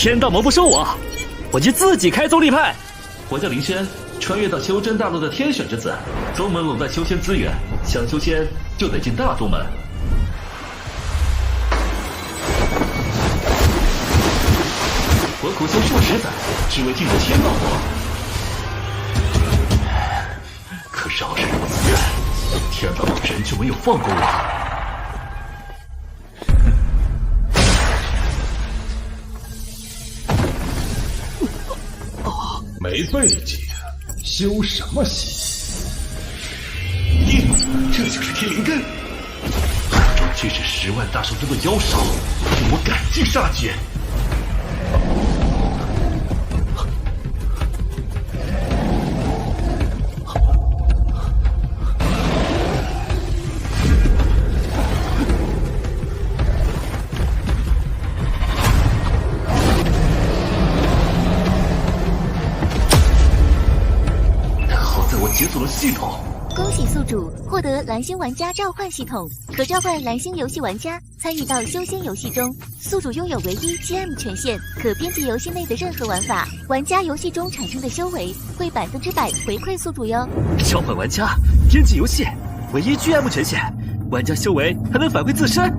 天道盟不收我就自己開宗立派。我叫林軒，穿越到修真大陸的天選之子，宗門壟斷修仙資源，想修仙就得進大宗門。我苦修數十載，只為進入天道盟。可饒是如此，天道盟人就沒有放過我。沒背景，修什麼仙？这就是天靈根，終居是10萬大獸中的妖獸，令我趕盡殺絕。解锁了系統，恭喜宿主獲得藍星玩家召喚系統，可召喚藍星遊戲玩家參與到修仙遊戲中。宿主擁有唯一 GM 權限，可編輯遊戲內的任何玩法。玩家遊戲中產生的修為會100%回饋宿主喲。召喚玩家，編輯遊戲，唯一 GM 權限，玩家修為還能反饋自身。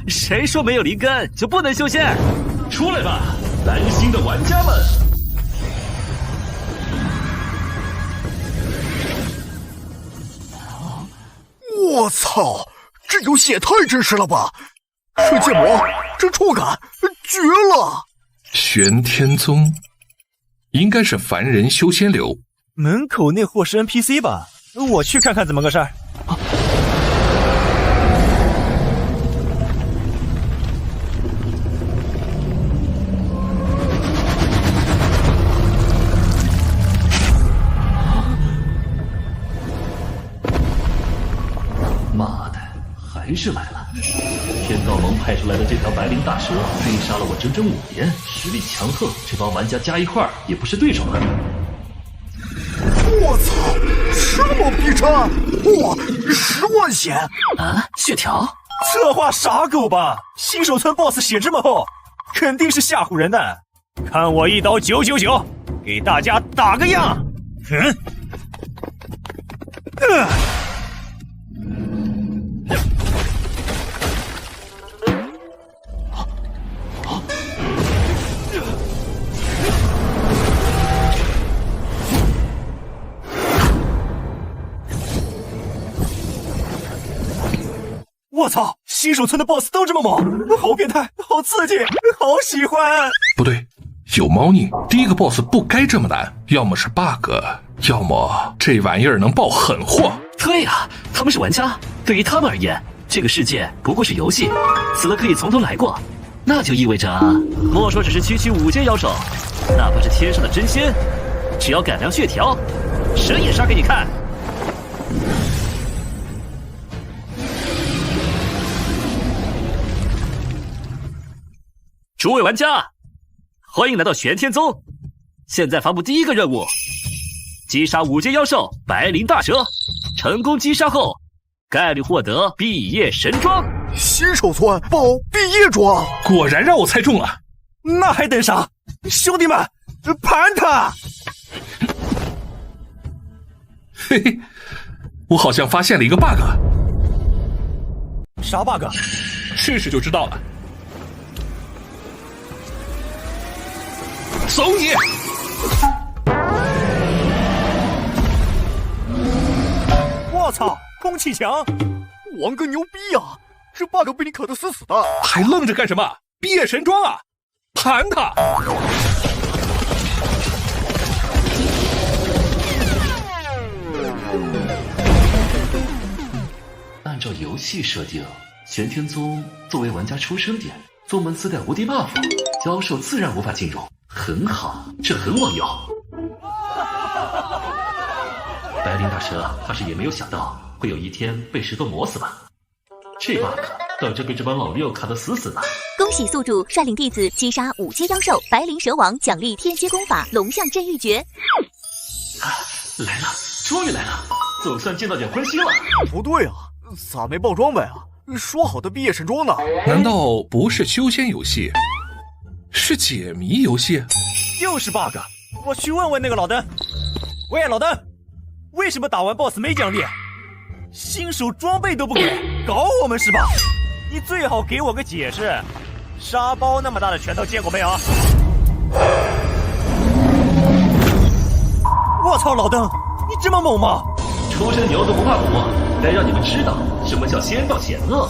誰說沒有靈根就不能修仙？出來吧，藍星的玩家們！我操，這遊戲也太真實了吧！這建模，這觸感，絕了！玄天宗，應該是凡人修仙流。門口那貨是 NPC 吧？我去看看怎麼個事兒。媽的，還是來了！天道盟派出來的這條白靈大蛇追殺了我整整5年，實力強橫，這幫玩家加一塊也不是對手了。我操，這麼逼真！哇，10萬血啊！血條？這話傻狗吧？新手村 BOSS 血這麼厚，肯定是嚇唬人的。看我一刀999，給大家打個樣。我操！新手村的 BOSS 都這麼猛，好變態，好刺激，好喜歡！不對，有貓膩。第一個 BOSS 不該這麼難，要麼是 bug，要麼這玩意兒能爆狠貨。對呀，他們是玩家，對於他們而言，這個世界不過是遊戲，死了可以從頭來過。那就意味着，莫說只是區區5階妖獸，哪怕是天上的真仙，只要改良血條，神也殺給你看。諸位玩家，歡迎來到玄天宗。現在發布第一個任務：擊殺5階妖獸白靈大蛇，成功擊殺後，概率獲得畢業神裝。新手村爆畢業裝，果然讓我猜中了。那還等啥？兄弟們，盤他！嘿嘿，我好像發現了一個 bug。啥 bug？ 試試就知道了。走你！我操，空氣牆！王哥牛逼啊！這 bug 被你可得死死的，還愣着幹什麼？畢業神裝啊！盤他！按照遊戲設定，玄天宗作為玩家出生點，宗門自帶無敵 buff， 妖獸自然無法進入。很好，這很網遊。白靈大蛇怕是也沒有想到會有一天被石頭磨死吧？這 bug 等着被這幫老六卡得死死的。恭喜宿主率領弟子擊殺5階妖獸白靈蛇王，獎勵天蠍功法龍象鎮獄訣。來了，終於來了，總算見到點歡心了。不對啊，咋沒爆裝備啊？說好的畢業神裝呢？難道不是修仙遊戏，是解謎遊戏？又是 bug， 我去問問那个老登。喂，老登，为什么打完 BOSS 没奖勵？新手装備都不給，搞我們是吧？你最好給我個解釋。沙包那麼大的拳頭見過沒有？我操，老登，你這麼猛嗎？初生牛犢不怕虎，該讓你們知道什麼叫先到險惡。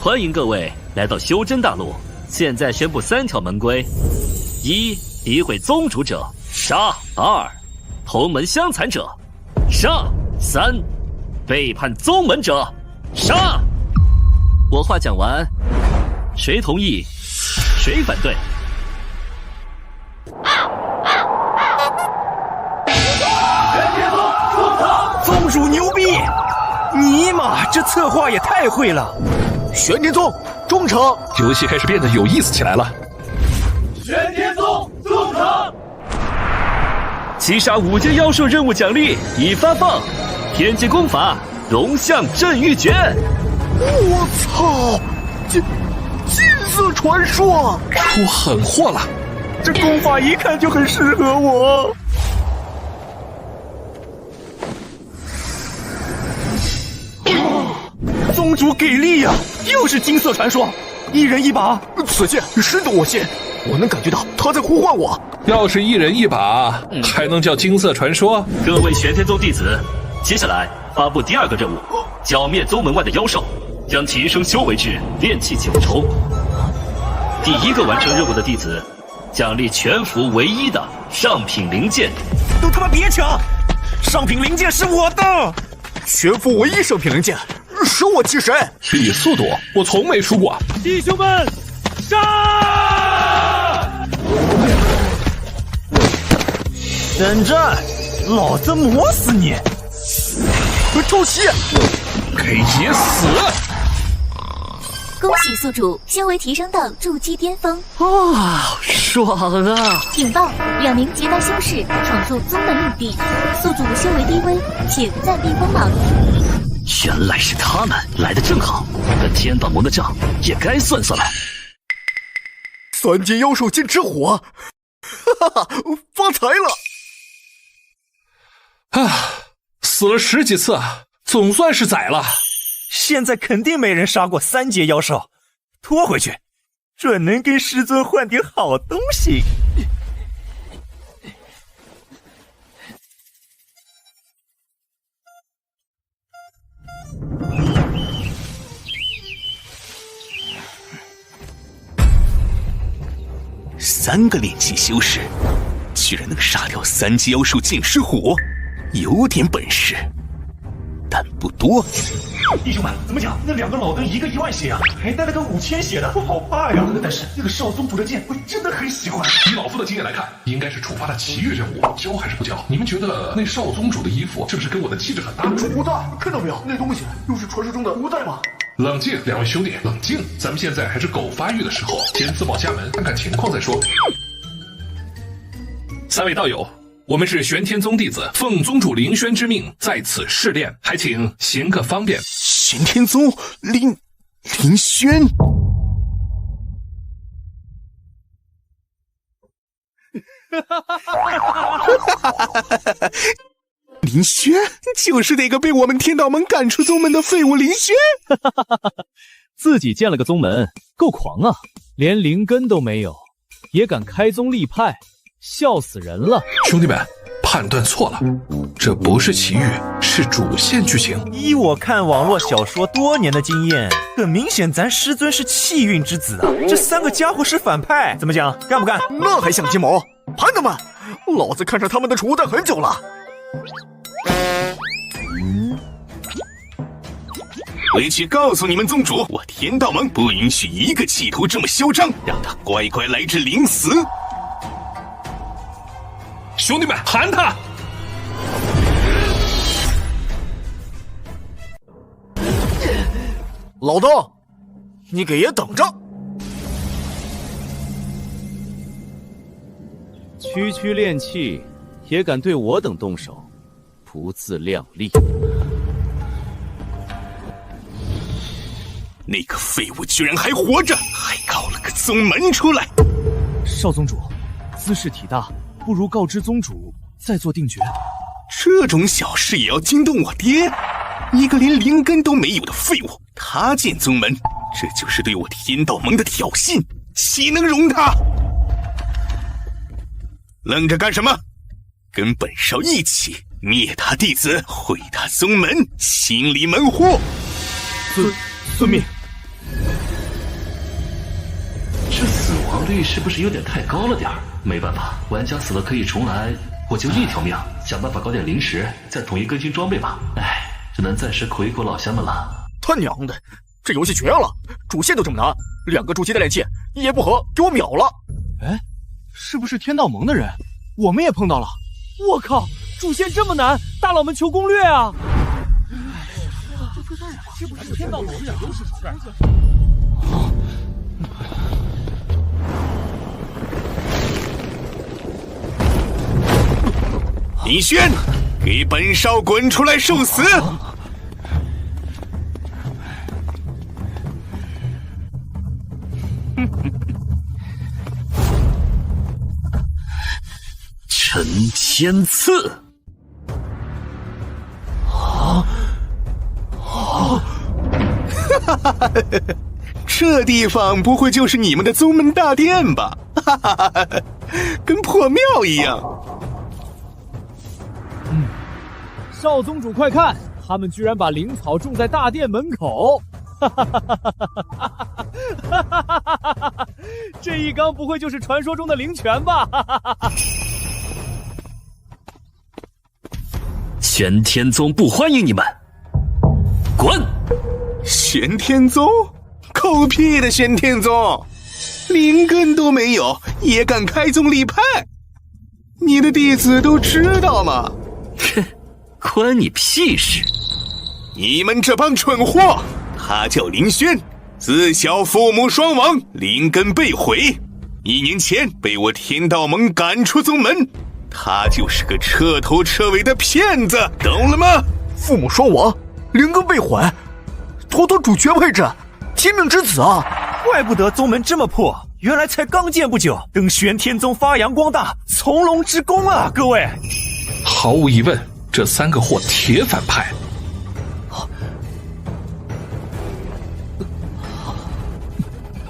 歡迎各位來到修真大陸，現在宣布3條門規：一、詆毀宗主者殺；2、同門相殘者殺；3、背叛宗門者殺。我話講完，誰同意，誰反對？宗主牛逼！尼瑪，這策劃也太會了！玄天宗忠誠。遊戲開始變得有意思起來了。玄天宗忠誠。擊殺5階妖獸任務獎勵已發放，天階功法龍象鎮獄訣。我操！金色傳說出狠貨了，這功法一看就很適合我。宗主給力呀，又是金色傳說，1人1把。此劍深得我心，我能感覺到他在呼喚我。要是1人1把，還能叫金色傳說？各位玄天宗弟子，接下來發布第2個任務：剿滅宗門外的妖獸，將提升修為至煉氣9重。第1個完成任務的弟子，獎勵全服唯一的上品靈劍。都他媽別搶！上品靈劍是我的，全服唯一上品靈劍，捨我其誰？比速度，我從沒輸過。弟兄們，殺！等着，老子磨死你！偷襲！給爺死！恭喜宿主修為提升到築基巔峰。爽啊！警報！2名劫道修士闖入宗門領地，宿主修為低微，請暫避鋒芒。原來是他們，來得正好，跟天道盟的賬也該算算了。3階妖獸劍之火，哈哈，發財了！死了10幾次，總算是宰了。現在肯定沒人殺過3階妖獸，拖回去，準能跟師尊換點好東西。3個煉氣修士，居然能殺掉3階妖獸劍之火，有點本事，但不多。弟兄們，怎麼講？那2個老登1個1萬血啊，還帶了個5000血的，我好怕呀！但是那個少宗主的劍，我真的很喜歡。以老夫的經驗來看，應該是觸發了奇遇任務，交還是不交？你們覺得那少宗主的衣服是不是跟我的氣質很搭？無代，看到沒有？那東西又是傳說中的無代嗎？冷靜，2位兄弟，冷靜！咱們現在還是狗發育的時候，先自報家門，看看情況再說。3位道友，我們是玄天宗弟子，奉宗主凌軒之命在此試煉，還請行個方便。玄天宗凌軒，凌軒就是那個被我們天道盟趕出宗門的廢物凌軒。自己建了個宗門，夠狂啊！連靈根都沒有，也敢開宗立派，笑死人了！兄弟們，判斷錯了，這不是奇遇，是主線劇情。依我看網絡小說多年的經驗，很明顯咱師尊是氣運之子啊！這3個家伙是反派，怎麼講？幹不幹？那還想計謀？盤他們！老子看上他們的儲物袋很久了。回去告訴你們宗主，我天道盟不允許一個企圖這麼囂張，讓他乖乖來至臨死。兄弟們，盤他！老登，你給爺等着！区区練气，也敢对我等动手，不自量力！那个废物居然还活着，还搞了个宗门出来！少宗主，兹事体大，不如告知宗主，再做定决。这种小事也要惊动我爹？一个连灵根都没有的废物，他建宗门，这就是对我天道盟的挑衅，岂能容他？愣着干什么？跟本少一起灭他弟子，毁他宗门，清理门户。遵命。这死亡率是不是有点太高了点儿？没办法，玩家死了可以重来，我就一条命，想办法搞点灵石，再统一更新装备吧。哎，只能暂时苦一苦老乡们了。他娘的，这游戏绝了！主线都这么难，2个筑基的练气，一言不合给我秒了。哎，是不是天道盟的人？我们也碰到了。我靠，主线这么难，大佬们求攻略啊！这不是天道盟的人，是手段。林轩，给本少滚出来受死！陈天刺，这地方不会就是你们的宗门大殿吧？哈哈哈哈，跟破庙一样。少宗主，快看，他们居然把灵草种在大殿门口！这一缸不会就是传说中的灵泉吧？玄天宗不欢迎你们，滚！玄天宗？狗屁的玄天宗！灵根都没有，也敢開宗立派？你的弟子都知道嗎？哼，關你屁事！你們這幫蠢貨！他叫林軒，自小父母雙亡，靈根被毀，1年前被我天道盟趕出宗門。他就是個徹頭徹尾的騙子，懂了嗎？父母雙亡，靈根被毀，妥妥主角位置，天命之子啊！怪不得宗門這麼破，原來才剛建不久，等玄天宗發揚光大，從龍之功啊！各位，毫無疑問，這3個貨鐵反派。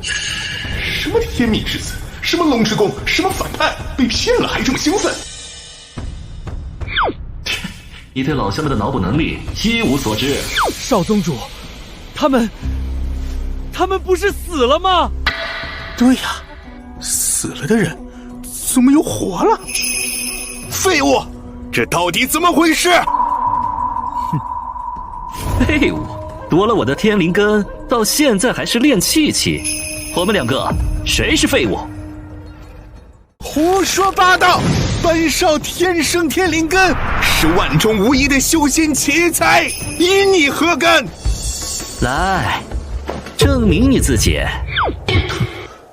什麼天命之子，什麼龍之功，什麼反派，被騙了還這麼興奮？你對老鄉們的腦補能力一無所知。少宗主，他們不是死了嗎？對呀，死了的人怎麼又活了？廢物，這到底怎麼回事？哼，廢物，奪了我的天靈根，到現在還是練氣期。我們2個誰是廢物？胡說八道！本少天生天靈根，是萬中無一的修仙奇才，以你何干？來，證明你自己。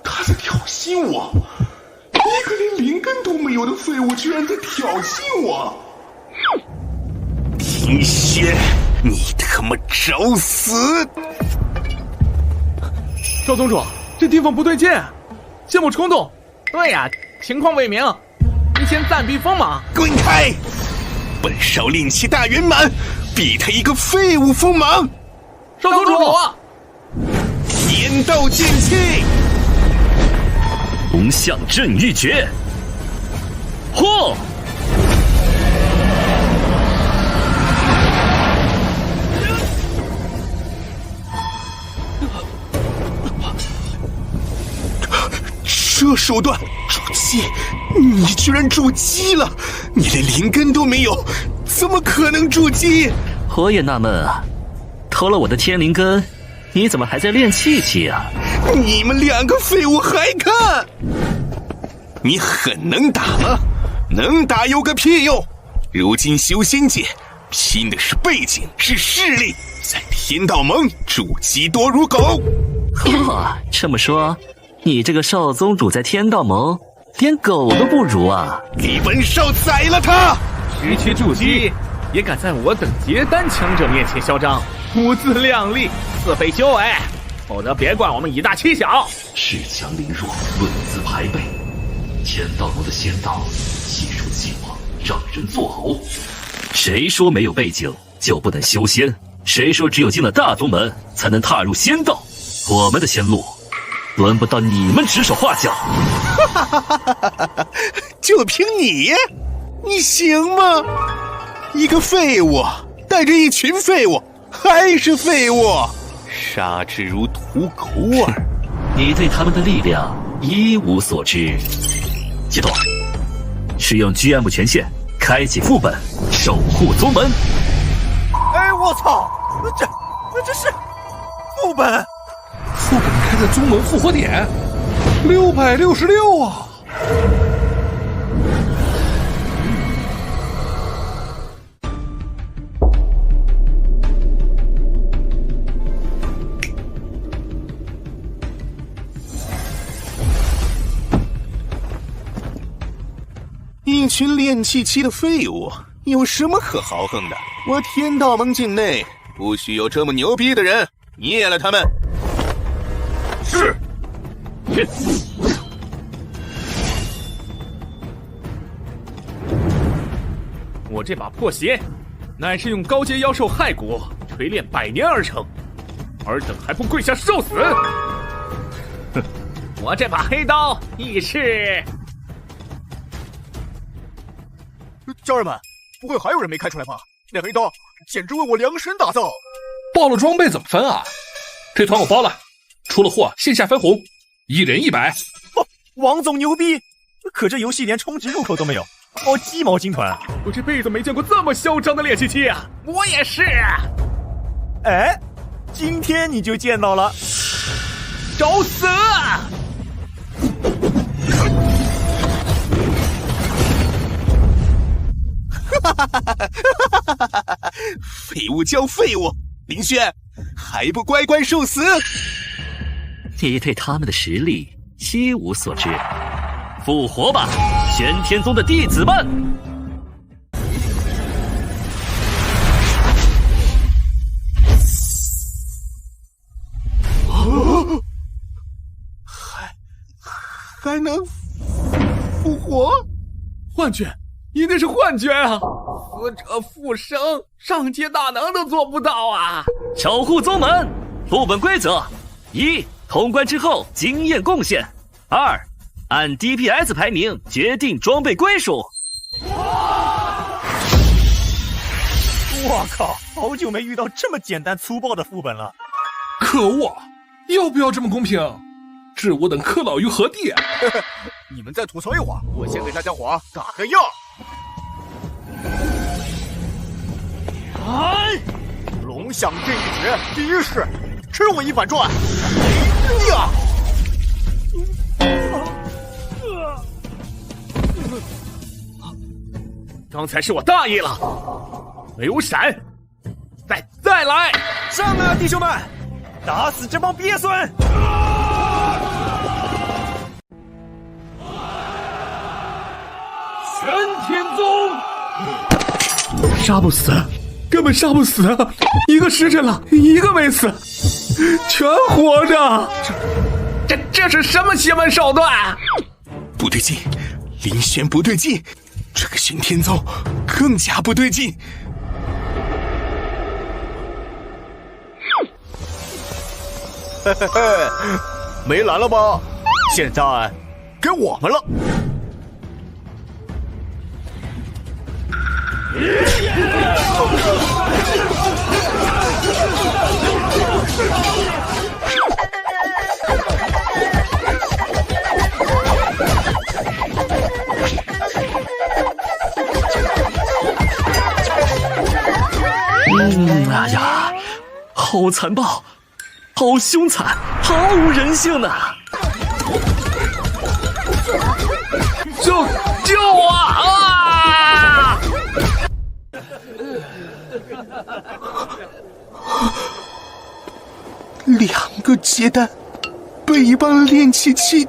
他在挑釁我，一個連靈根都沒有的廢物居然在挑釁我！林軒，你他媽找死！少宗主，這地方不對勁，切莫衝動。對呀，情況未明，你先暫避鋒芒。滾開！本少練氣大圓滿，比他一個廢物鋒芒。少宗主，天道劍氣，龍象鎮獄訣，嚯！這手段築基，你居然築基了！你連靈根都沒有，怎麼可能築基？我也納悶啊，偷了我的天靈根，你怎麼還在練氣期啊？你們2個廢物還看？你很能打嗎？能打有個屁用！如今修仙界拼的是背景，是勢力，在天道盟築基多如狗。呵，這麼說，你這個少宗主在天道盟连狗都不如啊！李文少宰了他！区区筑基，也敢在我等结丹强者面前嚣张，不自量力，自废修为，否则别怪我们以大欺小。恃强凌弱，论资排辈，天道盟的仙道悉数既往，让人作呕。谁說沒有背景就不能修仙？誰說只有進了大宗門才能踏入仙道？我們的仙路，輪不到你們指手畫腳。就憑你，你行嗎？一個廢物帶着一群廢物，還是廢物，殺之如屠狗耳。你對他們的力量一無所知。系統，使用 GM 權限開啟副本，守護宗門。哎，我操！這是副本？副本開在宗門復活點666啊！一群練氣期的廢物，有什麼可豪橫的？我天道盟境內不許有這麼牛逼的人，滅了他們！是。去。我這把破鞋，乃是用高階妖獸骸骨錘煉100年而成，爾等還不跪下受死？哼，我這把黑刀亦是。家人們，不會還有人沒開出來吧？那黑刀簡直為我量身打造。爆了裝備怎麼分啊？這團我包了，出了貨線下分紅，1人100。哦，王總牛逼！可這遊戲連充值入口都沒有，好雞毛金團！我這輩子沒見過這麼囂張的練氣期啊！我也是。哎，今天你就見到了，找死！廢物叫廢物，林軒還不乖乖受死？你對他們的實力一無所知。復活吧，玄天宗的弟子們！還能復活？幻覺，一定是幻覺啊！死者復生，上界大能都做不到啊！守護宗門，副本規則：1. 通關之後經驗貢獻；2. 按 DPS 排名決定裝備歸屬。我靠，好久沒遇到這麼簡單粗暴的副本了。可惡，要不要這麼公平？置我等柯老於何地？你們再吐槽一會兒，我先給大家伙打個樣。哎，龍象這一決，第一式，吃我一反轉。呀！剛才是我大意了，沒有閃，再來！上啊，弟兄們，打死這幫鱉孫！玄天宗殺不死，根本殺不死啊！一個時辰了，一個沒死，全活着。這是什麼邪門手段？不對勁，林軒不對勁，這個玄天宗更加不對勁。嘿嘿嘿，沒來了吧？現在給我們了。哎呀，好殘暴，好凶殘，毫無人性吶！救我啊！2個結丹被一幫練氣期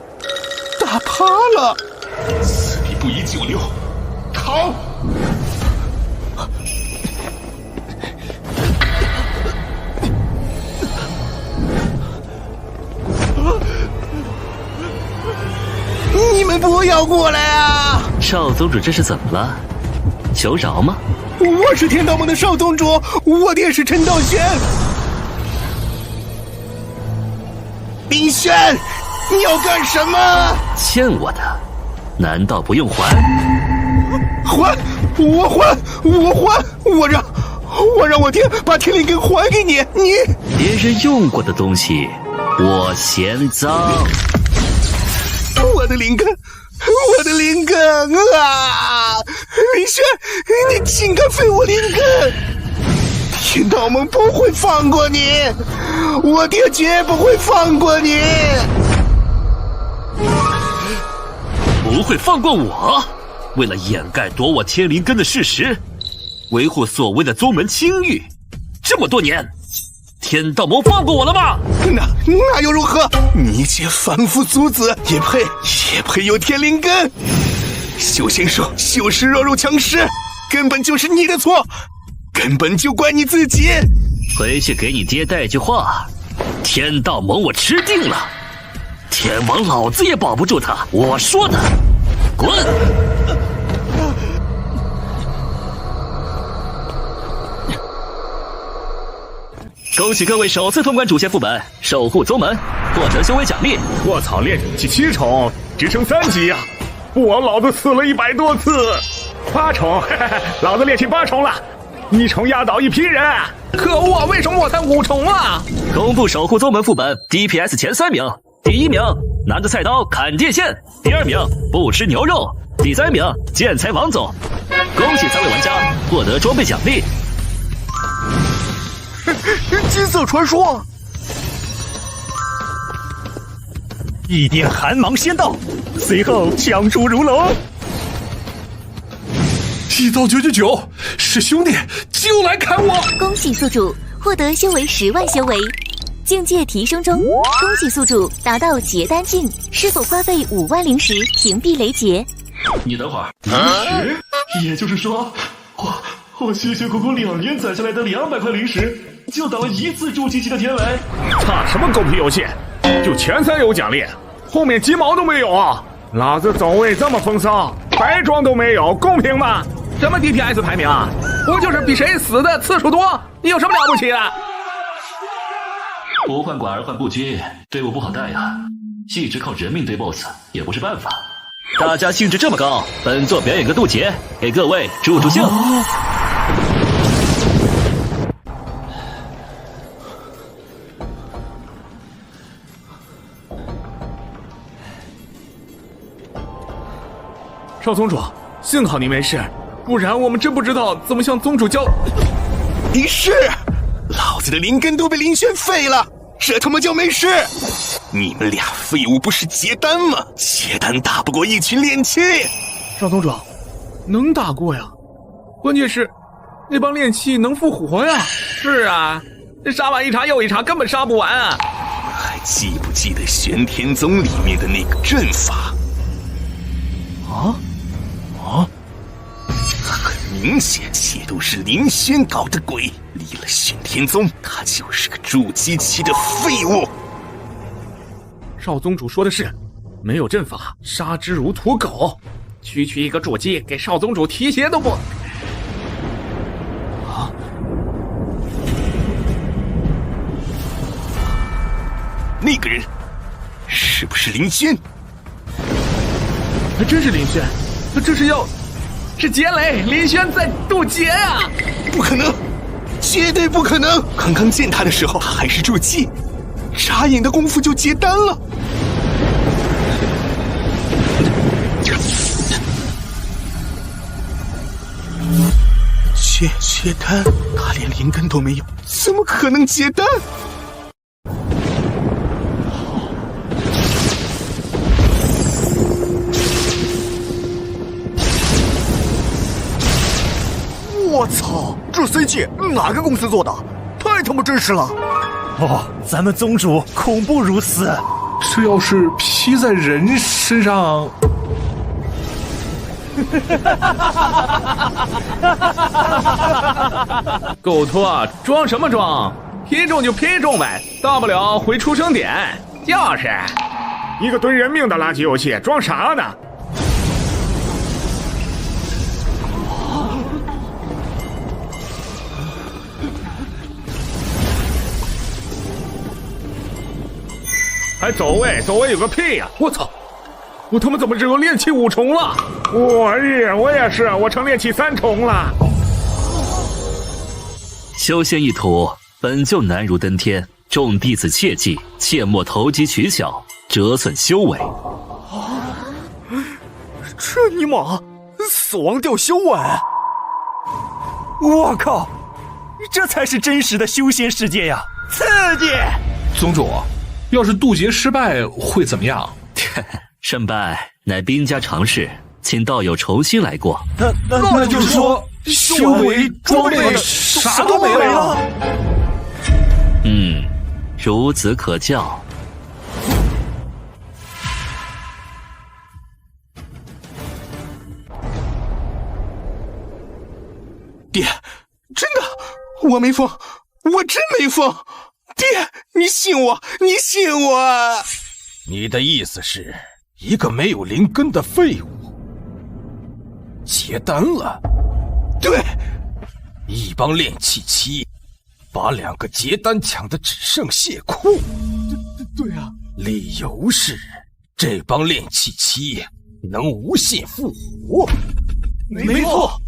打趴了。此地不宜久留，逃！你们不要过来啊！少宗主这是怎么了？求饶吗？我是天道盟的少宗主，我爹是陈道轩。林轩，你要干什么？欠我的，难道不用还？还！我让我爹把天灵根还给你，你别人用过的东西，我嫌脏。我的灵根啊！林轩，你竟敢废我灵根！天道盟不会放过你，我爹绝不会放过你，不会放过我。为了掩盖夺我天灵根的事实，维护所谓的宗门清誉，这么多年，天道盟放过我了吗？那又如何？你这凡夫俗子也配有天灵根？修仙术就是弱肉强食，根本就是你的错，根本就怪你自己。回去给你爹带句话，天道盟我吃定了，天王老子也保不住他。我说的，滚！恭喜各位首次通关主线副本，守护宗门，获得修为奖励。我操，练武器7重，只剩3级呀！老子死了100多次，8重，老子练起8重了，1重压倒一批人。可恶，为什么我才5重啊？公布守护宗门副本 DPS 前3名，第1名拿着菜刀砍电线，第2名不吃牛肉，第3名剑才王总。恭喜3位玩家获得装备奖励。金色传说，一点寒芒先到，随后枪出如龙。一刀999，是兄弟就来砍我！恭喜宿主获得修为10万修为，境界提升中。恭喜宿主达到结丹境，是否花费5万灵石屏蔽雷劫？你等会儿，灵石？也就是说，我辛辛苦苦2年攒下来的200块灵石，就挡了1次筑基期的天雷。差什么狗屁游戏？就前3有奖励，后面鸡毛都没有啊！老子走位这么风骚，白装都没有，公平吗？什么 DPS 排名啊？不就是比谁死的次数多？你有什么了不起的？不患寡而患不均，队伍不好带呀。一直靠人命对 BOSS 也不是办法。大家兴致这么高，本座表演个渡劫，给各位助助兴。少宗主，幸好你没事，不然我们真不知道怎么向宗主交。你是，老子的灵根都被林轩废了，这他妈叫没事？你们俩废物不是结丹吗？结丹打不过一群练气。少宗主，能打过呀？关键是那帮练气能复活呀。是啊，杀完一茬又一茬，根本杀不完啊！还记不记得玄天宗里面的那个阵法？很明显，这都是林轩搞的鬼。离了玄天宗，他就是个筑基期的废物。少宗主说的是，没有阵法，杀之如屠狗。区一个筑基，给少宗主提鞋都不。那个人是不是林轩？还真是林轩，这是劫雷，林轩在渡劫啊！不可能，绝对不可能！刚刚见他的时候，他还是筑基，眨眼的功夫就结丹了。结丹，他连灵根都没有，怎么可能结丹？我操，这 CG 哪个公司做的？太他妈真实了！咱们宗主恐怖如斯。这要是披在人身上，狗托，装什么装？劈中就劈中呗，大不了回出生点。就是一个蹲人命的垃圾游戏，装啥呢？还走位，走位有个屁呀！我操！我他妈怎么只有炼气5重了？我也是，我成炼气3重了。修仙一途本就难如登天，众弟子切记，切莫投机取巧，折损修为。这尼玛，死亡吊修啊！我靠，这才是真实的修仙世界呀！刺激！宗主，要是渡劫失败会怎么样？胜败乃兵家常事，请道友重新来过。那就是说，修为装备啥都没了。孺子可教。爹，真的，我没疯，我真没疯。爹，你信我，你信我。你的意思是，一个没有灵根的废物结丹了？对，一帮炼气期把2个结丹抢得只剩血库。对啊，理由是这帮炼气期能无限复活。没错。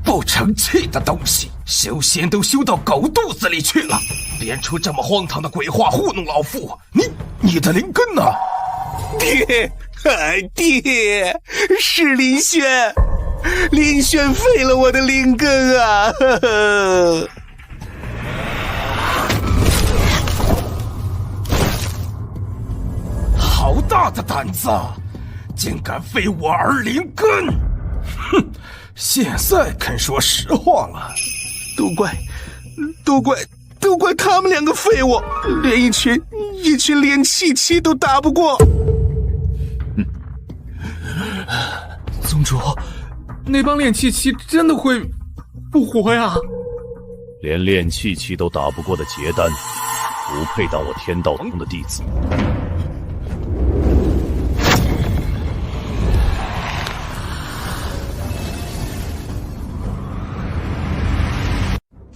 不成器的东西，修仙都修到狗肚子里去了，编出这么荒唐的鬼话糊弄老夫。你的灵根呢？爹，爹，是林轩，林轩废了我的灵根啊！好大的胆子，竟敢废我儿灵根！哼！现在肯说实话了，都怪他们2个废物，连一群炼气期都打不过。宗主，那帮炼气期真的会不活呀？连炼气期都打不过的结丹，不配当我天道宗的弟子。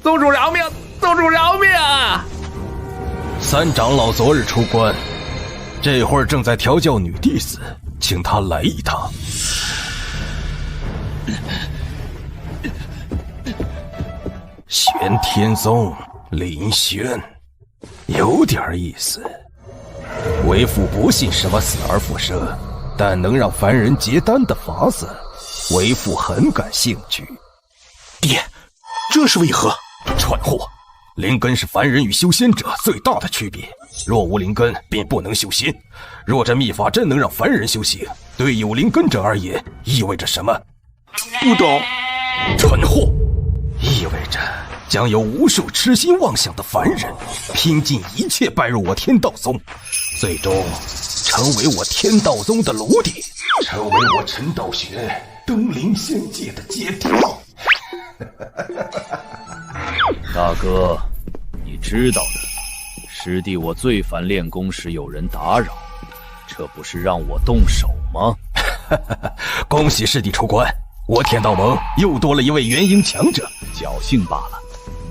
宗主饶命！宗主饶命！三长老昨日出关，这会儿正在调教女弟子，请他来一趟。玄天宗林轩，有点意思。为父不信什么死而复生，但能让凡人结丹的法子，为父很感興趣。爹，這是為何？蠢貨！靈根是凡人與修仙者最大的區別，若無靈根，便不能修仙。若這秘法真能讓凡人修行，對有靈根者而言，意味着什麼？不懂。蠢貨！意味着將有無數痴心妄想的凡人，拼盡一切拜入我天道宗，最終成為我天道宗的奴隸，成為我陳道玄東臨仙界的階梯。大哥，你知道的，師弟我最煩練功時有人打擾，這不是讓我動手嗎？恭喜師弟出關，我天道盟又多了一位元嬰強者。僥倖罷了，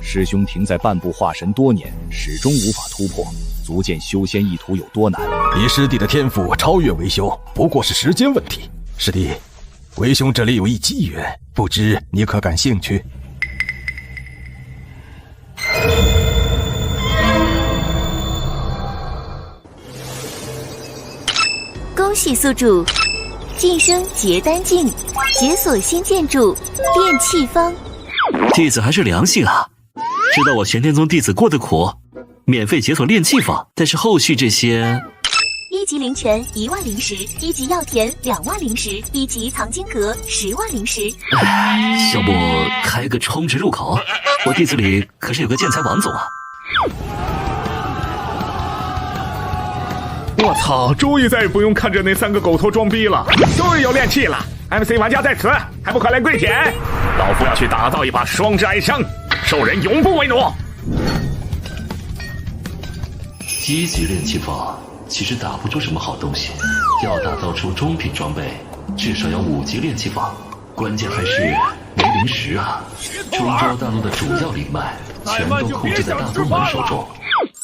師兄停在半步化神多年，始終無法突破，足見修仙一途有多難。以師弟的天賦超越為兄，不過是時間問題。師弟，為兄這裡有一機緣，不知你可感興趣？恭喜宿主晉升結丹境，解鎖新建築煉氣坊。弟子還是良心啊，知道我玄天宗弟子過的苦，免費解鎖煉氣坊，但是後續這些1級灵泉1萬靈石，1級藥田2萬靈石，1級藏經閣10萬靈石。要不開個充值入口？我弟子裡可是有個建材王總啊！我操！終於再也不用看着那3個狗頭装逼了，終於有練氣了。MC 玩家在此，還不快來跪舔！老夫要去打造一把双之哀傷，受人永不為奴。1級煉器坊其實打不出什麼好東西，要打造出中品裝備，至少要5級煉器坊。關鍵還是沒靈石啊！中州大陸的主要靈脈全都控制在大宗门手中，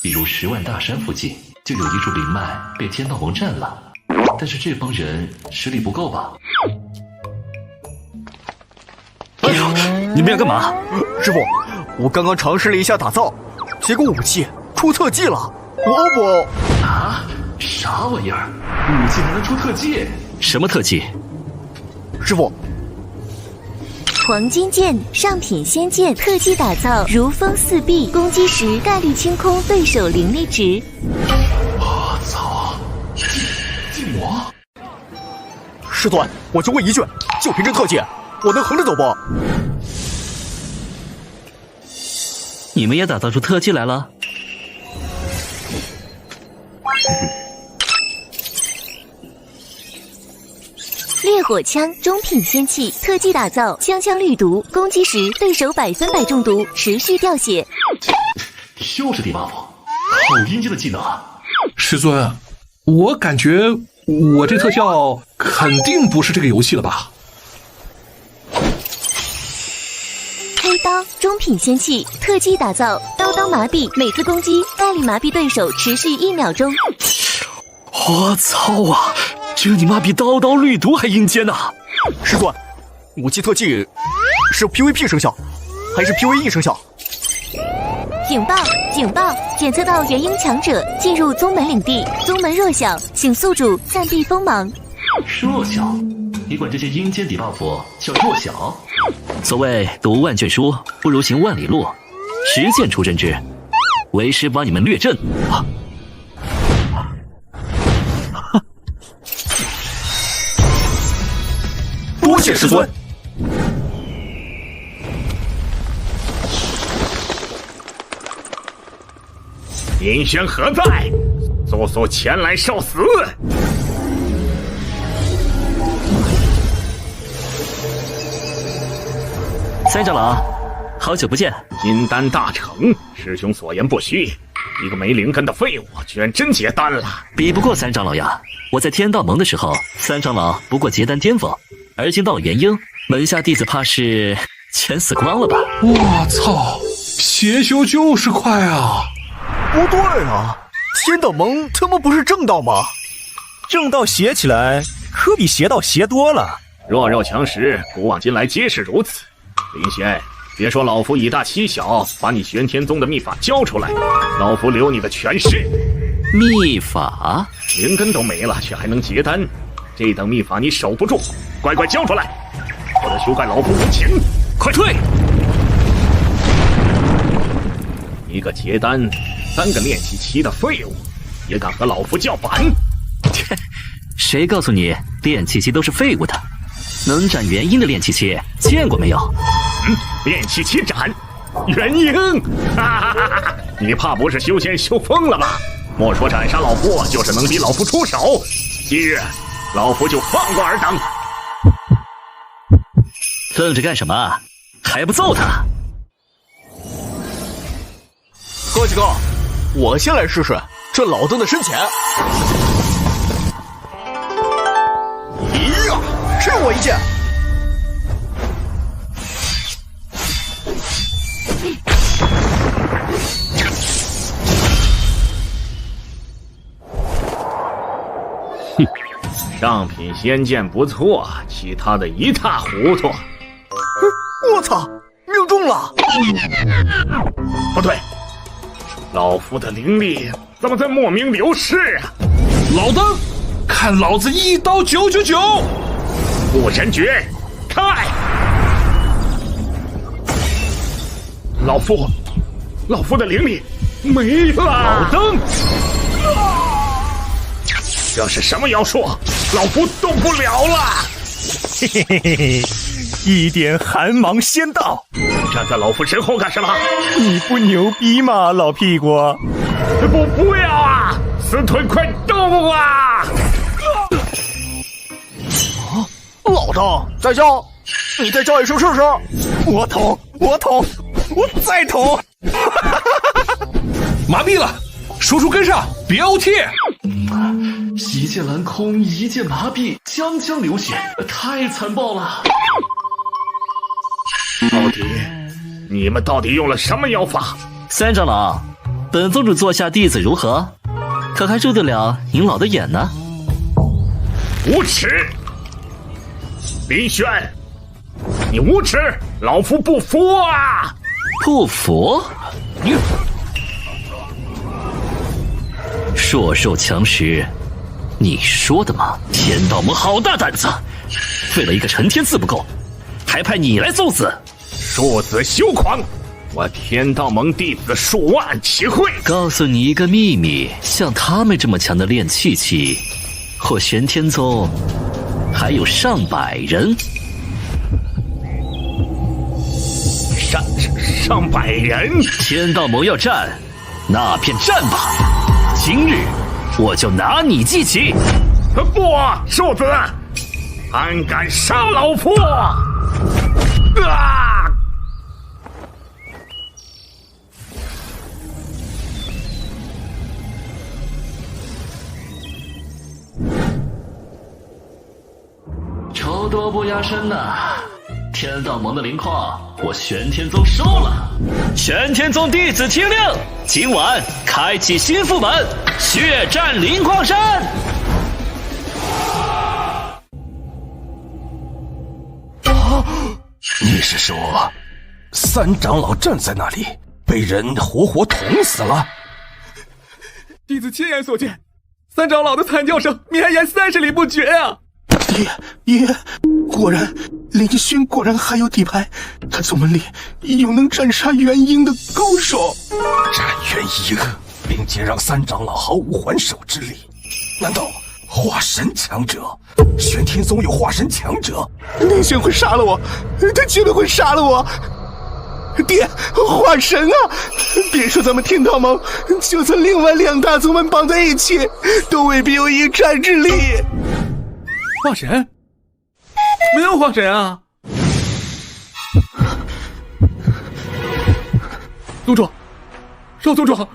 比如10萬大山附近就有一處靈脈被天道盟占了，但是這幫人實力不夠吧？哎呦，你们要幹嘛？師傅，我剛剛嘗試了一下打造，結果武器出特技了。我不啊，啥玩意兒？武器還能出特技？什麼特技？師傅，黃金劍上品仙劍，特技打造如風四壁，攻擊時概率清空對手靈力值。我操！禁魔！師尊，我就問一句，就憑這特技，我能橫着走不？你們也打造出特技來了？烈火槍中品仙器，特技打造槍槍綠毒，攻擊時對手100%中毒，持續掉血。又是地 buff， 好陰間的技能啊！師尊，我感覺我這特效肯定不是這個遊戲了吧？黑刀中品仙器，特技打造刀刀麻痹，每次攻擊概率麻痹對手持續1秒鐘。我操啊！這你媽比刀刀綠毒還陰間吶！師尊，武器特技是 PVP 生效還是 PVE 生效？警報！警報！檢測到元嬰強者進入宗門領地，宗門弱小，請宿主暫避鋒芒。弱小？你管這些陰間底 buff 叫弱小？所謂讀萬卷書，不如行萬里路，實踐出真知。為師幫你們略陣。多謝師尊。林軒何在？速速前來受死！三長老，好久不見。金丹大成，師兄所言不虛。一個沒靈根的廢物，居然真結丹了。比不過三長老呀！我在天道盟的時候，三長老不過結丹巔峰，而今到了元嬰，門下弟子怕是全死光了吧？我操！邪修就是快啊！不对啊，天道盟他媽不是正道嗎？正道邪起來，可比邪道邪多了。弱肉強食，古往今來皆是如此。林軒，別說老夫以大欺小，把你玄天宗的秘法交出來，老夫留你的全屍。秘法？靈根都沒了，卻還能結丹，這等秘法你守不住，乖乖交出來，否則休怪老夫無情。快退！一個結丹，3個練氣期的廢物，也敢和老夫叫板？誰告訴你練氣期都是廢物的？能斬元嬰的練氣期見過沒有？練氣期斬元嬰？哈哈哈！你怕不是修仙修瘋了吧？莫說斬殺老夫，就是能逼老夫出手，今日老夫就放過爾等。愣着幹什麼？還不揍他！哥幾個，我先來試試這老鄧的深淺。呀，吃我一劍！哼，上品仙剑不錯，其他的一塌糊塗。我操，命中了！不对，老夫的灵力怎麼在莫名流失啊？老鄧，看老子一刀999！不神訣，開！老夫的靈力沒了！老鄧，这是什麼妖術？老夫動不了了！嘿嘿嘿嘿，一點寒芒仙道，站在老夫身後幹什麼？你不牛逼嗎，老屁股？不要啊！死豚快動啊！老大，在下，你再叫一聲試試。我捅，我再捅！麻痹了，叔叔跟上，別 OT。一劍拦空，一剑麻痹，江江流血，太殘暴了。你們到底用了什麼妖法？三長老，本宗主座下弟子如何？可還入得了您老的眼呢？無恥！林軒，你無恥！老夫不服啊！不服？弱肉強食，你說的嗎？天道盟好大膽子，為了一個陳天賜不夠，還派你來送死！庶子休狂！我天道盟弟子數萬齊會。告訴你一個秘密，像他們這麼強的煉氣期，或玄天宗還有上百人。上百人？天道盟要戰，那便戰吧！今日我就拿你祭旗！不，庶子，還敢殺老夫！仇多不压身呐！天道盟的灵礦，我玄天宗收了。玄天宗弟子听令，今晚開啟新副本，血戰靈礦山。你是說，三長老站在那裡，被人活活捅死了？弟子親眼所見，三長老的慘叫聲綿延30里不絕啊！爺，果然，林軒果然還有底牌，他宗門裡有能斬殺元嬰的高手。斬元嬰，並且讓三長老毫無還手之力，難道化神強者？玄天宗有化神強者？林軒會殺了我，他絕對會殺了我！爹，化神啊！別說咱們天道盟，就算另外2大宗門綁在一起，都未必有一戰之力。化神？沒有化神啊！宗主，少宗主，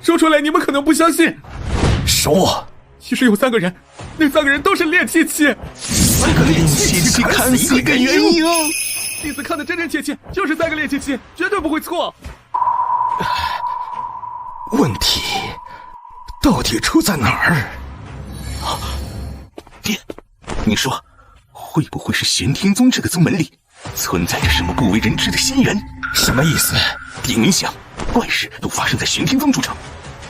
說出來你們可能不相信。說，其實有3個人，那3個人都是煉氣期。3個煉氣期砍死一個元嬰。弟子看的真切切，就是3個煉氣期，絕對不會錯。問題到底出在哪兒？爹，你說會不會是玄天宗這個宗門裡存在着什麼不為人知的仙緣？什麼意思？爹，您想，怪事都發生在玄天宗主場，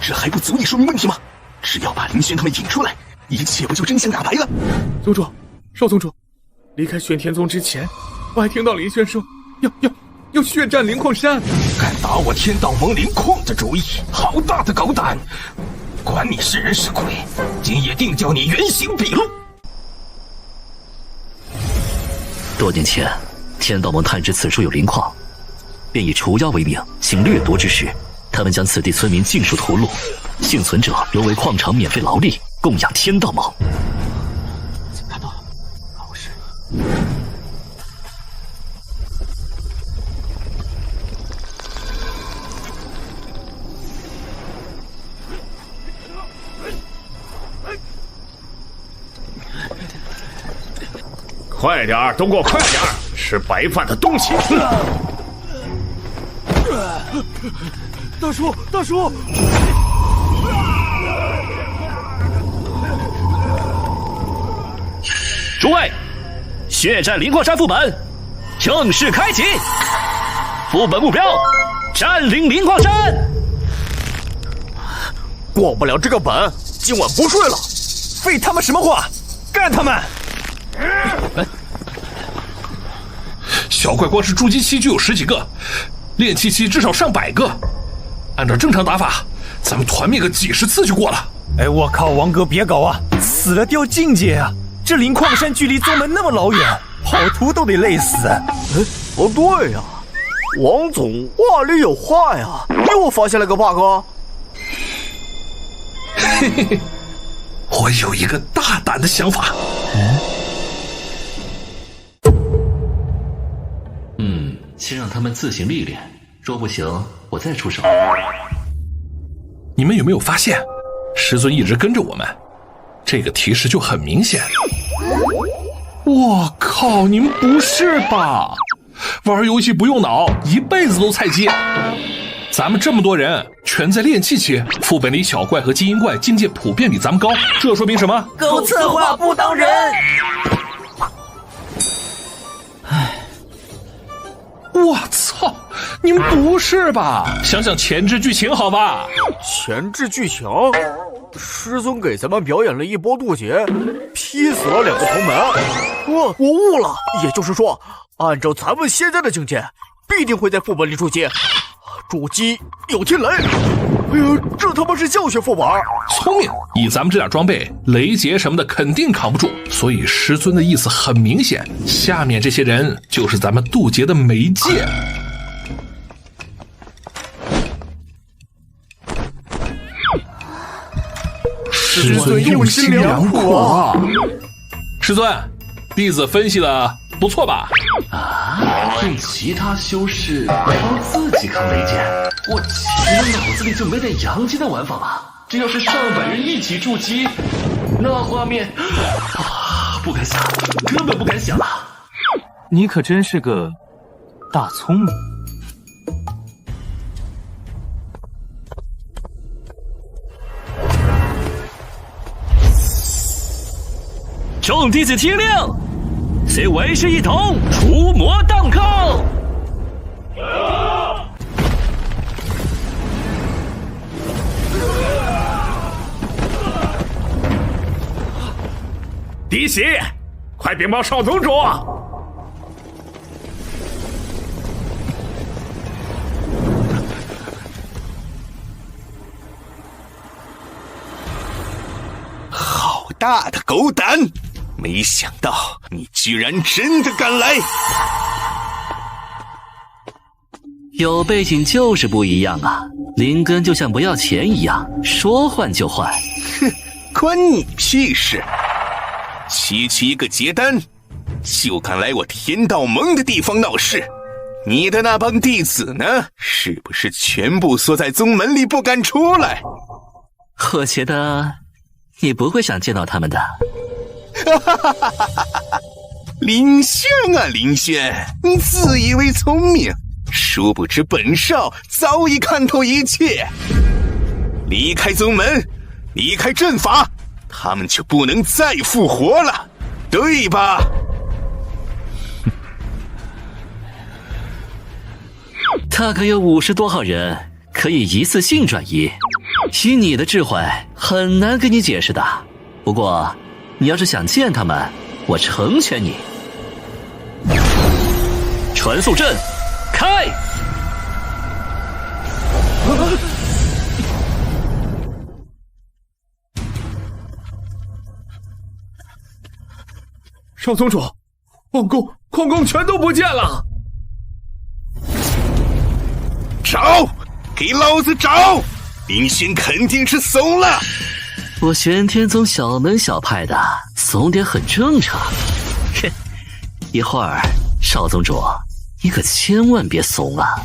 這還不足以說明問題嗎？只要把林軒他們引出來，一切不就真相大白了？宗主，少宗主，離開玄天宗之前，我還聽到林軒說要血戰靈礦山。敢打我天道盟靈礦的主意，好大的狗膽！管你是人是鬼，今夜定叫你原形畢露。多年前，天道盟探知此處有靈礦，便以除妖為名，行掠奪之事。他們將此地村民盡數屠戮，幸存者留為礦場免費勞力，供養天道盟。看到了，老師。快點兒，都給我快點兒，吃白飯的東西！大叔，大叔！諸位，血戰靈礦山副本正式開啟，副本目標：佔領靈礦山。過不了這個本，今晚不睡了。廢他們什麼話？幹他們！小怪光是築基期就有10幾個，煉氣期至少上百個。按照正常打法，咱們團滅個幾10次就過了。哎，我靠，王哥別搞啊，死了掉境界啊！這靈礦山距離宗門那麼老遠，跑圖都得累死。哎，不對呀，王總話裡有話呀，又發現了個 bug。嘿嘿嘿，我有一個大膽的想法。先讓他們自行歷練，若不行，我再出手。你們有沒有發現，師尊一直跟着我們？這個提示就很明顯。我靠，你們不是吧？玩遊戲不用腦，一輩子都菜雞。咱們這麼多人全在練氣期，副本裡小怪和精英怪境界普遍比咱們高，這說明什麼？狗策劃不當人。我操！你们不是吧？想想前置劇情好吧？前置劇情？師尊給咱們表演了一波渡劫，劈死了2個同門。我悟了，也就是說，按照咱們現在的境界，必定會在副本裡築基。築基有天雷。哎呀，這他媽是教學副本！聰明，以咱們這點裝備，雷劫什麼的肯定扛不住。所以師尊的意思很明顯，下面這些人就是咱們渡劫的媒介。師尊用心良苦啊！師尊，弟子分析的不錯吧？用其他修士帮自己扛雷剑，我其实腦子裡就沒點陽間的玩法吧？這要是上百人一起築基，那畫面不敢想，根本不敢想啊！你可真是個大聰明。众弟子听令，随为师一同除魔荡寇。嫡喜，快禀报少宗主！好大的狗膽！没想到你居然真的敢来！有背景就是不一样啊，灵根就像不要钱一樣，說換就換。哼，關你屁事！區區一個結丹，就敢來我天道盟的地方鬧事！你的那幫弟子呢？是不是全部縮在宗門裡不敢出來？我覺得你不會想見到他們的。林軒啊林軒，你自以為聰明，殊不知本少早已看透一切。離開宗門，離開陣法，他們就不能再復活了，對吧？大概有50多號人可以一次性轉移，以你的智慧很難跟你解釋的。不過你要是想見他們，我成全你。傳速陣開！少宗主，矿工全都不見了！找，給老子找！林軒肯定是慫了。我玄天宗小門小派的，慫點很正常。哼，一會兒少宗主，你可千萬別慫啊！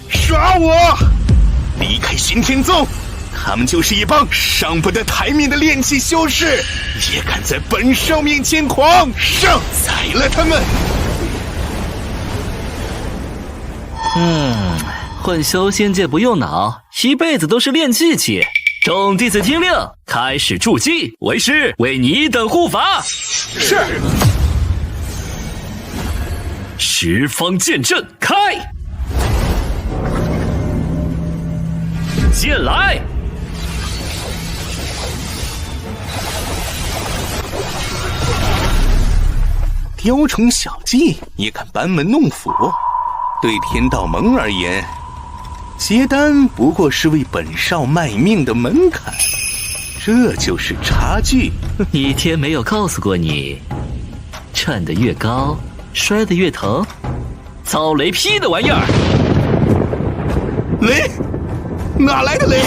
耍我！離開玄天宗，他們就是一幫上不得台面的練氣修士，也敢在本少面前狂上，宰了他們！混修仙界不用腦，一輩子都是練氣期。眾弟子聽令，開始築基，為師為你等護法。是。十方劍陣開，劍來！雕蟲小技也敢班門弄斧？对天道盟而言，结丹不过是为本少賣命的門檻，這就是差距。你天沒有告訴過你，站得越高，摔得越疼？遭雷劈的玩意兒！雷？哪來的雷？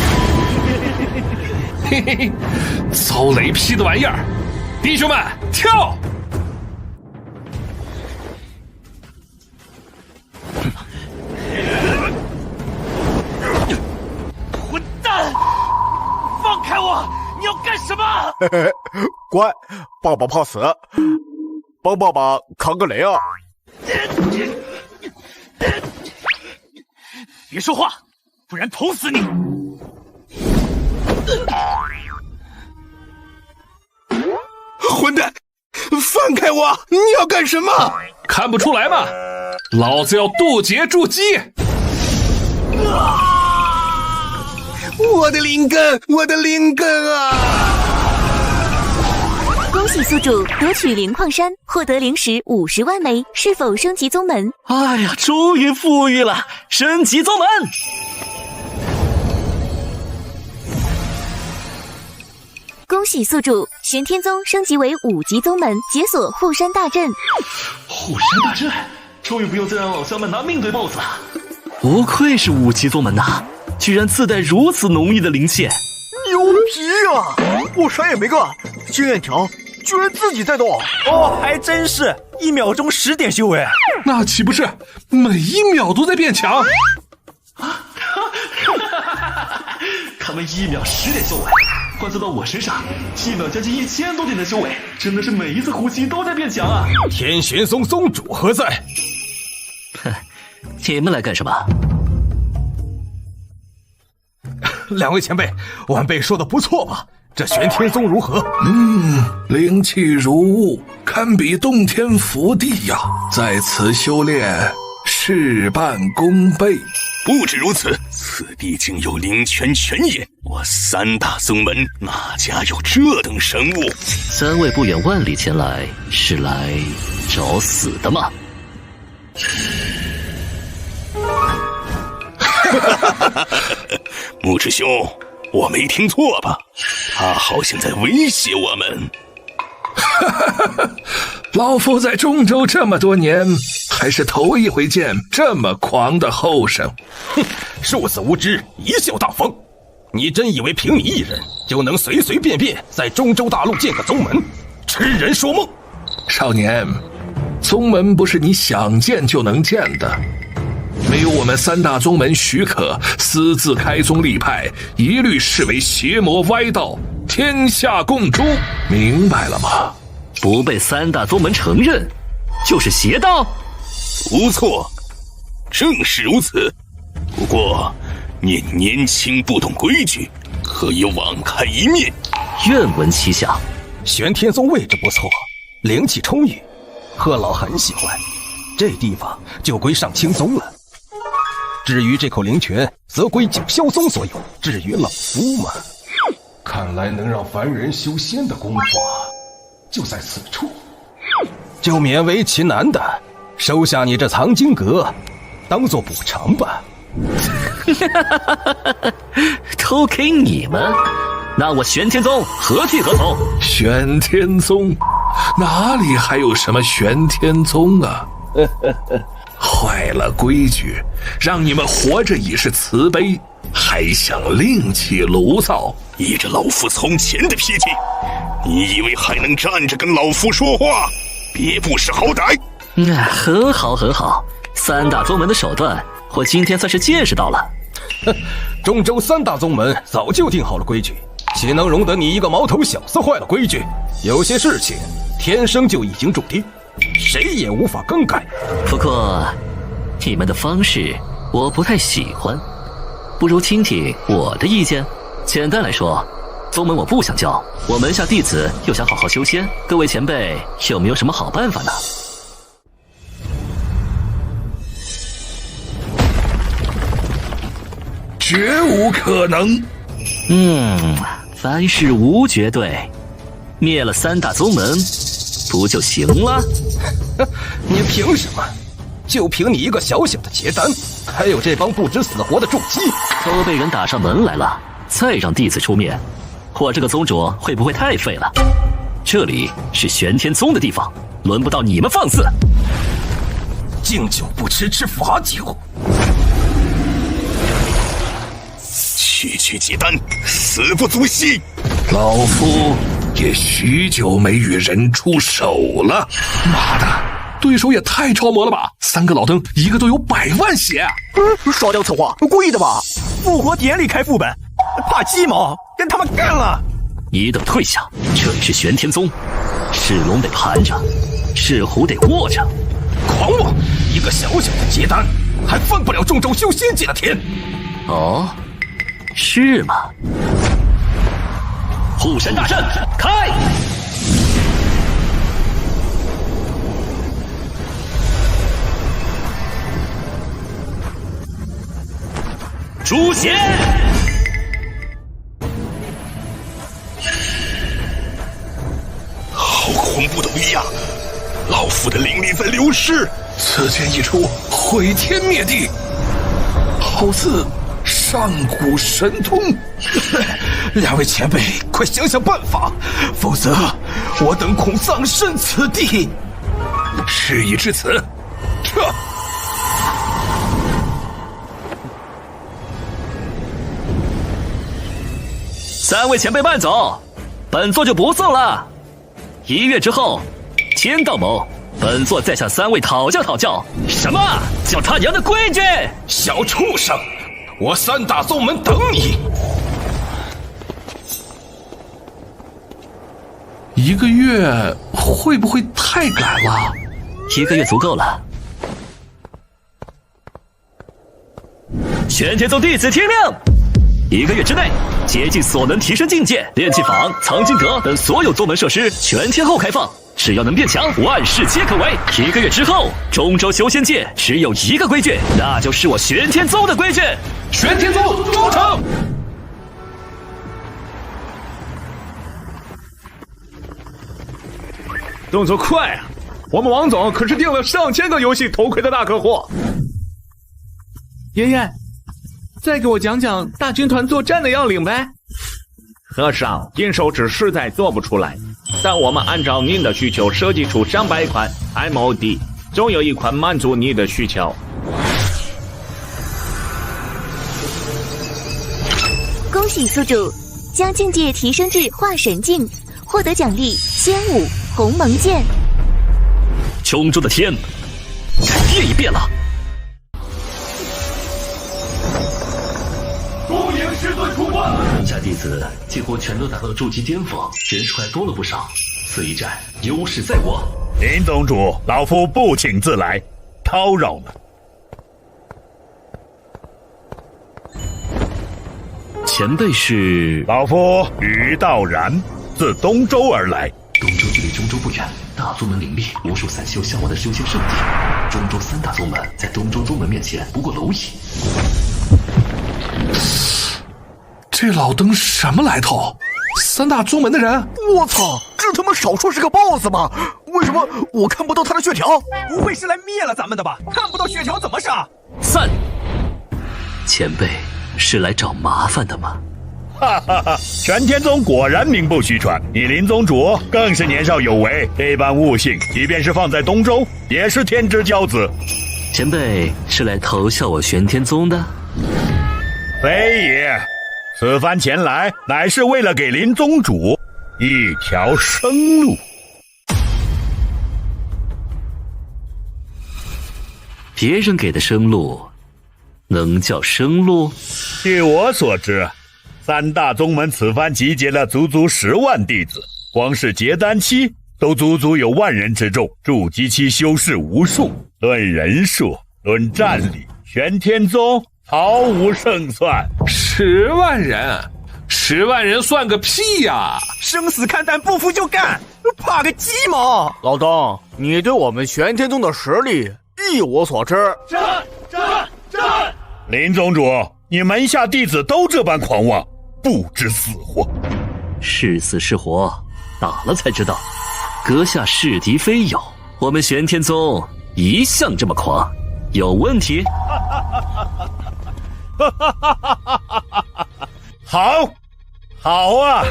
嘿嘿嘿，遭雷劈的玩意兒！弟兄們，跳！混蛋！放開我！你要幹什麼？乖，爸爸怕死，幫爸爸扛個雷啊！別說話，不然捅死你！混蛋！放開我！你要幹什麼？看不出來嗎？老子要渡劫築基！我的靈根，我的靈根啊！恭喜宿主奪取靈礦山，獲得靈石50萬枚，是否升級宗門？哎呀，終於富裕了，升級宗門！恭喜宿主玄天宗升級為5級宗門，解鎖護山大陣。護山大陣，終於不用再讓老鄉們拿命對 BOSS 了。不愧是5級宗門吶，居然自帶如此濃郁的靈氣。牛皮啊！我啥也沒幹，經驗條居然自己在動。哦，還真是1秒鐘10點修為，那豈不是每1秒都在變強？他們1秒10點修為，換算到我身上，1秒將近1000多點的修為，真的是每一次呼吸都在變強啊！天玄宗宗主何在？哼，你們來幹什麼？兩位前輩，晚輩說的不錯吧？這玄天宗如何？靈氣如霧，堪比洞天福地呀！在此修煉，事半功倍。不止如此，此地竟有靈泉泉眼，我3大宗門哪家有這等神物？3位不遠萬里前來，是來找死的嗎？木之兄，我沒聽錯吧？他好像在威脅我們。老夫在中州這麼多年，還是頭一回見這麼狂的後生。哼，庶子無知，貽笑大方。你真以為憑你一人就能隨隨便便在中州大陸建個宗門？痴人說夢！少年，宗門不是你想建就能建的。沒有我們3大宗門許可，私自開宗立派，一律視為邪魔歪道，天下共誅，明白了嗎？不被3大宗門承認，就是邪道？不錯，正是如此。不過，你年輕不懂規矩，可以網開一面。願聞其詳。玄天宗位置不錯，靈氣充裕，賀老很喜歡。這地方就歸上清宗了。至於這口靈泉，則歸九霄宗所有。至於老夫嘛，看來能讓凡人修仙的功法就在此處，就勉為其難的收下你這藏經閣，當做補償吧。都給你們，那我玄天宗何去何從？玄天宗哪裡還有什麼玄天宗啊？壞了規矩，讓你們活着已是慈悲，還想另起爐灶？依着老夫從前的脾氣，你以為還能站着跟老夫說話？別不識好歹！很好很好，3大宗門的手段，我今天算是見識到了。中州3大宗門早就定好了規矩，豈能容得你一個毛頭小子壞了規矩？有些事情天生就已經注定，誰也無法更改。不過，你們的方式我不太喜歡，不如聽聽我的意見。簡單來說，宗門我不想交，我門下弟子又想好好修仙，各位前輩有沒有什麼好辦法呢？絕無可能。凡事無絕對，滅了3大宗門不就行了？你憑什麼？就凭你一个小小的結丹，还有这帮不知死活的重击，都被人打上门来了，再让弟子出面，我这个宗主会不会太废了？这里是玄天宗的地方，轮不到你们放肆。敬酒不吃吃罚酒。区区结丹，死不足惜。老夫也许久没与人出手了。妈的，对手也太超模了吧！3个老登，一个都有100万血。烧掉策划，故意的吧？复活典礼开副本，怕鸡毛，跟他们干了！你等退下，这里是玄天宗，是龙得盘着，是虎得卧着。狂妄！一个小小的结丹，还分不了中州修仙界的天。哦，是吗？护神大阵開！誅邪！好恐怖的威压！老夫的灵力在流失，此剑一出，毁天灭地，好似上古神通。2位前辈，快想想办法，否则我等恐葬身此地。事已至此，撤！三位前辈慢走，本座就不送了。1月之后，天道盟，本座再向3位讨教讨教，什么叫他娘的规矩！小畜生，我3大宗门等你。1个月会不会太赶了？1个月足够了。玄天宗弟子听令，1个月之内，竭尽所能提升境界，炼气坊、藏经阁等所有宗门设施全天候开放，只要能变强，万事皆可为。1个月之后，中州修仙界只有1个规矩，那就是我玄天宗的规矩。玄天宗忠诚。动作快啊！我们王总可是订了上千个游戏头盔的大客戶。爷爷，再给我講講大軍團作戰的要領唄。和尚，金手指實在做不出來，但我們按照您的需求設計出300款 MOD， 總有一款滿足你的需求。恭喜宿主將境界提升至化神境，獲得獎勵仙武鴻蒙劍。胸中的天，該變一變了。恭迎師尊出關！門下弟子幾乎全都達到築基巔峰，人數還多了不少。此一戰優勢在我。林宗主，老夫不請自來，叨擾了。前輩是？老夫於道然，自東州而來。東州距離中州不遠，大宗門林立，無數散修向往的修仙聖地。中州3大宗門在東州宗門面前不過螻蟻。這老登什麼來頭？3大宗門的人？我操，這他媽少說是個 BOSS 嗎？為什麼我看不到他的血條？不會是來滅了咱們的吧？看不到血條怎麼殺？散！前輩是來找麻煩的嗎？哈哈哈！玄天宗果然名不虛傳，你林宗主更是年少有為，這般悟性，即便是放在東州，也是天之驕子。前輩是來投效我玄天宗的？非也，此番前來乃是為了給林宗主一條生路。別人給的生路，能叫生路？據我所知，3大宗門此番集結了足足10萬弟子，光是結丹期都足足有萬人之眾，築基期修士無數。論人數，論戰力，玄天宗毫無勝算。10萬人，10萬人算個屁呀！生死看淡，不服就幹，怕個雞毛！老東，你對我們玄天宗的實力一無所知。戰！林宗主，你門下弟子都這般狂妄，不知死活。是死是活，打了才知道。閣下是敵非友，我們玄天宗一向這麼狂。有問題？好，好啊！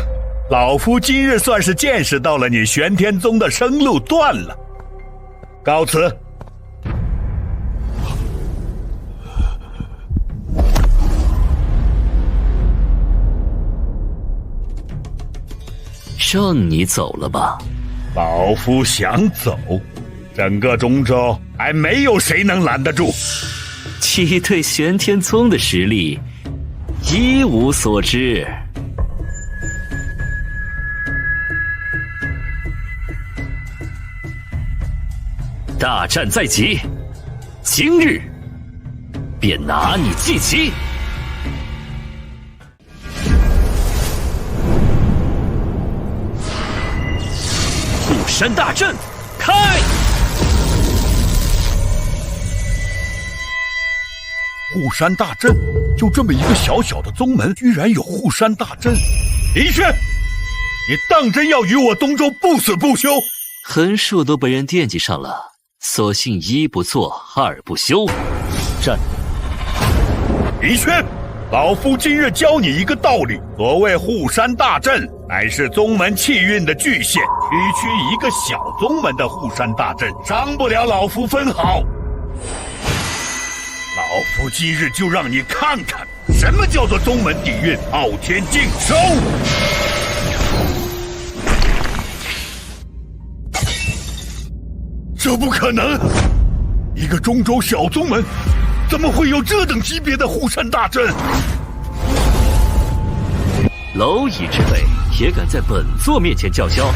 老夫今日算是見識到了你玄天宗的生路斷了。告辭。让你走了吧。老夫想走，整個中州還沒有誰能攔得住。其對玄天宗的實力一無所知。大戰在即，今日便拿你祭旗。護山大陣開！護山大陣，就這麼一個小小的宗門，居然有護山大陣！林軒，你當真要與我東周不死不休？橫豎都被人惦記上了，索性一不做二不休。戰！林軒，老夫今日教你一個道理，所謂護山大陣，乃是宗門氣運的巨獻，區一個小宗門的護山大陣，傷不了老夫分毫。老夫今日就讓你看看，什麼叫做宗門底蘊，傲天盡收！這不可能！一個中州小宗門，怎麼會有這等級別的護山大陣？螻蟻之輩也敢在本座面前叫囂？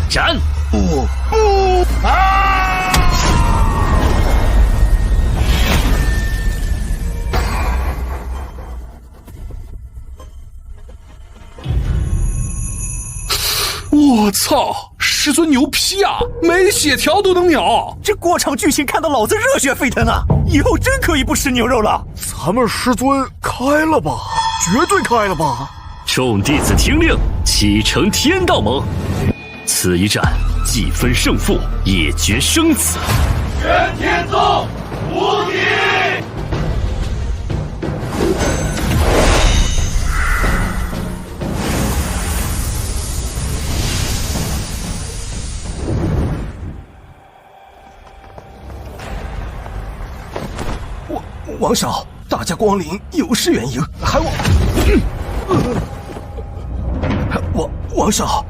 斬！不啊！我操！师尊牛批啊，没血条都能秒！这过场剧情看得老子热血沸腾啊！以後真可以不吃牛肉了。咱們師尊開了吧，絕對開了吧！眾弟子聽令，啟程天道盟。此一戰，既分勝負，也決生死。玄天宗無敵！王少，大驾光臨，有事遠迎，還王少，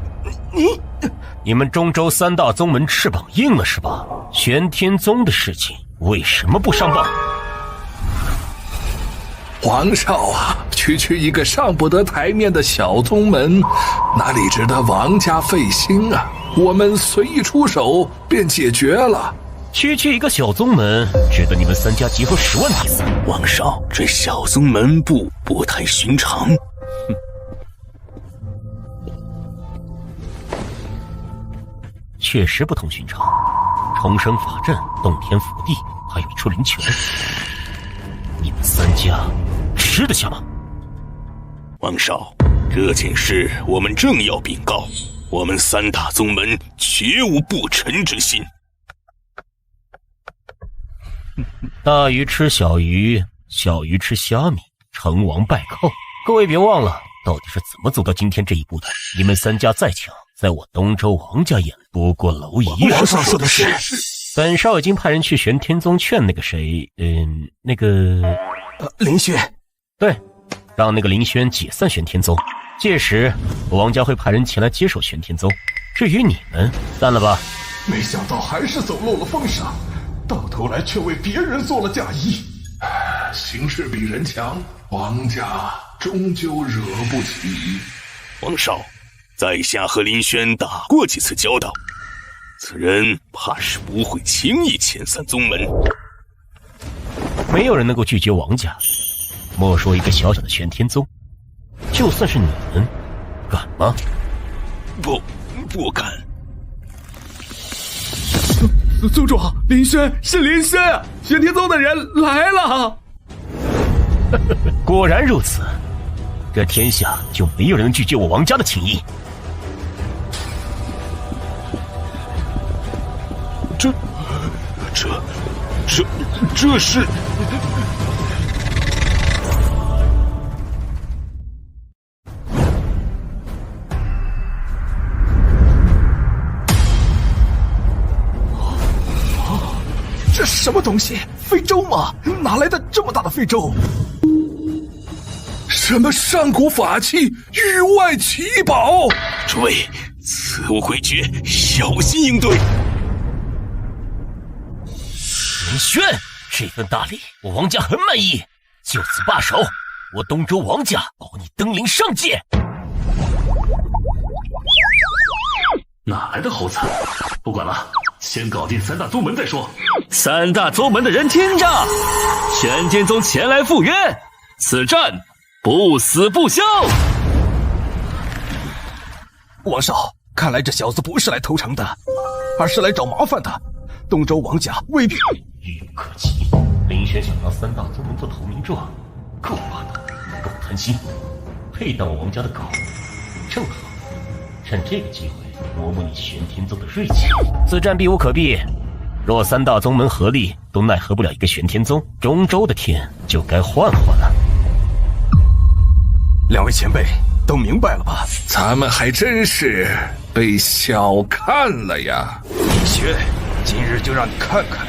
你們中州三大宗門翅膀硬了是吧？玄天宗的事情為什麼不上報？王少啊，區一個上不得台面的小宗門，哪裡值得王家費心啊？我們隨意出手便解決了。區一個小宗門，值得你們三家集合10萬弟子。王少，這小宗門不太尋常。確實不同尋常，重生法陣、洞天福地，還有一出靈泉，你們三家吃得下嗎？王少，這件事我們正要稟告，我們三大宗門絕無不臣之心。大魚吃小魚，小魚吃蝦米，成王敗寇。各位別忘了，到底是怎麼走到今天這一步的？你們三家再強，在我東州王家眼裡不過螻蟻。王少說的是，本少已經派人去玄天宗勸那個誰，林軒。對，讓那個林軒解散玄天宗。屆時我王家會派人前來接手玄天宗。至於你們，散了吧。沒想到還是走漏了封賞。到頭來卻為別人做了嫁衣，形勢比人強，王家終究惹不起。王少，在下和林軒打過幾次交道，此人怕是不會輕易遣散宗門。沒有人能夠拒絕王家，莫說一個小小的玄天宗，就算是你們，敢嗎？不敢。宗主，林軒是林軒，玄天宗的人來了。果然如此，這天下就沒有人能拒絕我王家的情誼。這是。这什么东西？非洲吗？哪来的这么大的非洲？什么上古法器、域外奇宝？诸位，此物诡譎，小心应对。林轩，这份大礼我王家很满意，就此罢手，我东周王家保你登临上界。哪来的猴子？不管了，先搞定三大宗门再说。三大宗门的人听着，玄天宗前来赴约，此战不死不休。王少，看来这小子不是来投诚的，而是来找麻烦的。东周王家未必愚不可及。林轩想让三大宗门做投名状，够霸道，够贪心，配当我王家的狗。正好趁这个机会磨磨你玄天宗的锐气。此战避无可避，若三大宗门合力都奈何不了一个玄天宗，中州的天就该换换了。两位前辈都明白了吧？咱们还真是被小看了呀！林轩，今日就让你看看，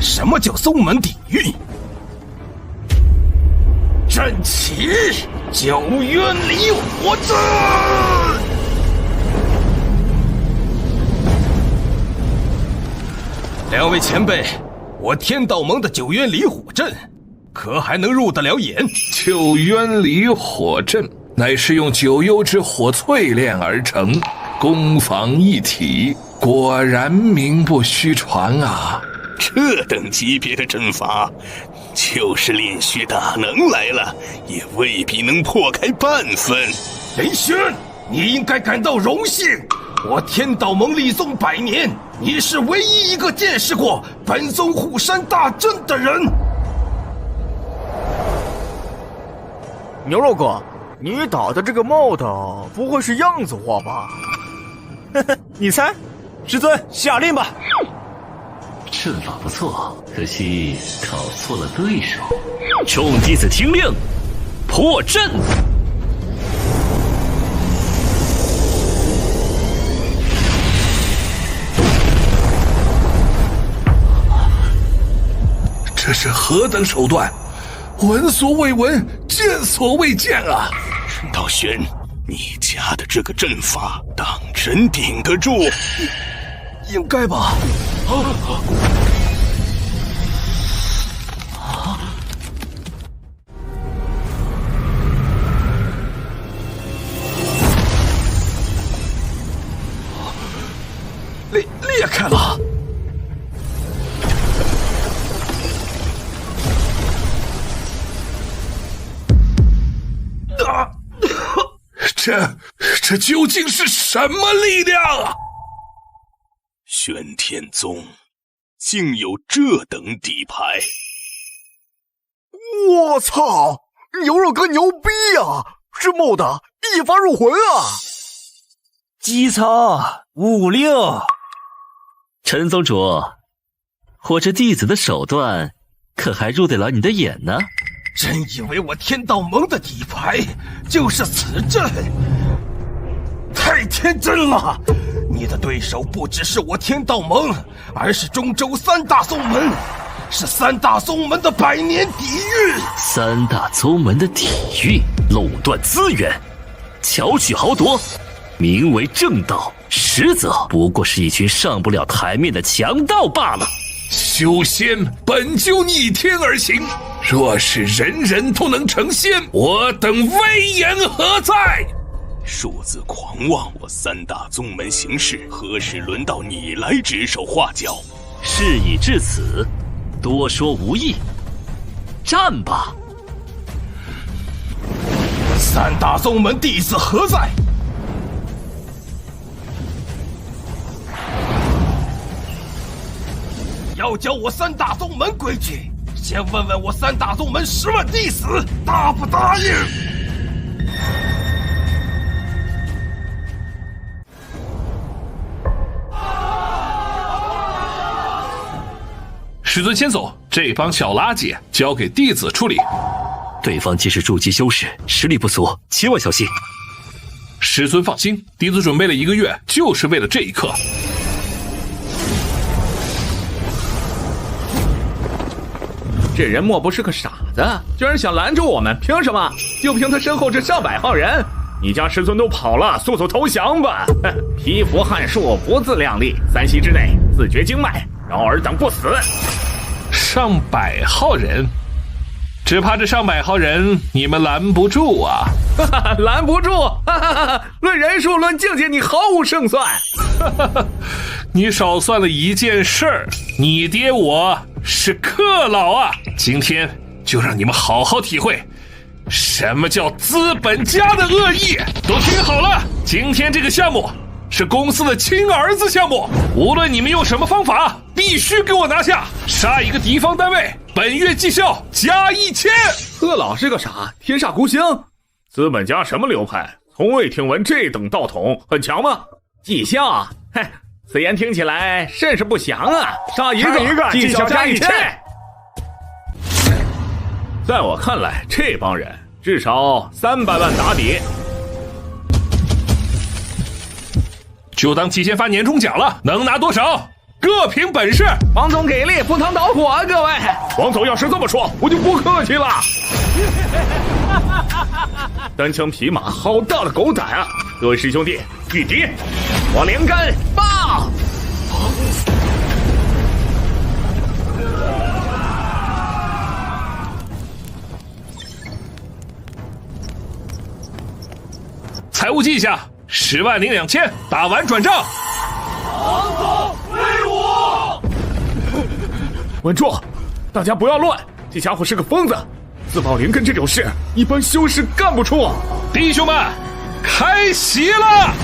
什么叫宗门底蕴。阵起九渊离火阵！两位前辈，我天道盟的九渊离火阵，可还能入得了眼？九渊离火阵乃是用九幽之火淬炼而成，攻防一体，果然名不虚傳啊！这等级別的陣法，就是練虛大能來了，也未必能破開半分。林軒，你應該感到榮幸。我天道盟立宗100年，你是唯一一個見識過本宗護山大陣的人。牛肉哥，你打的這個帽子不會是樣子貨吧？呵呵，你猜？師尊，下令吧。陣法不錯，可惜搞錯了對手。眾弟子聽令，破陣！這是何等手段？聞所未聞，見所未見啊！陳道玄，你家的這個陣法，當真頂得住？應該吧。裂開了！這究竟是什麼力量啊？玄天宗竟有這等底牌！我操，牛肉哥牛逼啊！這帽的一發入魂啊！機操56，陳宗主，我這弟子的手段可還入得了你的眼呢？真以為我天道盟的底牌就是此陣？太天真了！你的對手不只是我天道盟，而是中州三大宗門，是三大宗門的100年底蘊。三大宗門的底蘊，壟斷資源，巧取豪奪，名為正道，實則不過是一群上不了台面的強盜罷了。修仙本就逆天而行，若是人人都能成仙，我等威嚴何在？數字狂妄我三大宗門行事，何時輪到你來指手畫腳？事已至此，多說無益，戰吧！三大宗門弟子何在？要教我三大宗門規矩，先問問我三大宗門10萬弟子答不答應？师尊先走，這幫小垃圾交給弟子處理。對方既是築基修士，實力不俗，千萬小心。師尊放心，弟子準備了1個月，就是為了這一刻。這人莫不是個傻子，居然想攔住我們？憑什麼？就憑他身後這上百號人？你家师尊都跑了，速速投降吧！披佛撼树，不自量力，3息之內自绝經脈，饶尔等不死。上百號人，只怕這上百號人你們攔不住啊！攔不住！論人數，論境界，你毫無勝算。你少算了一件事兒，你爹我是克老啊！今天就讓你們好好體會什麼叫資本家的惡意。都聽好了，今天这個項目是公司的親兒子項目，無論你們用什麼方法，必須給我拿下，殺一個敵方單位，本月績效加1000。克老是個傻，天煞孤星。資本家什麼流派？從未聽聞這等道統，很強嗎？績效，哼，此言聽起來甚是不祥啊！杀一個績效加1000。在我看来，這幫人至少300萬打底。就當提前發年終獎了，能拿多少？各憑本事。王總給力，赴湯蹈火啊！各位，王總要是這麼說，我就不客氣了。單槍匹馬，好大的狗膽啊！各位師兄弟，御敵，我連根爆！财務記一下，10萬零2000，打完轉賬。王總威武！穩住，大家不要亂，這家伙是個瘋子，自爆靈根這種事，一般修士幹不出。弟兄們，開席了！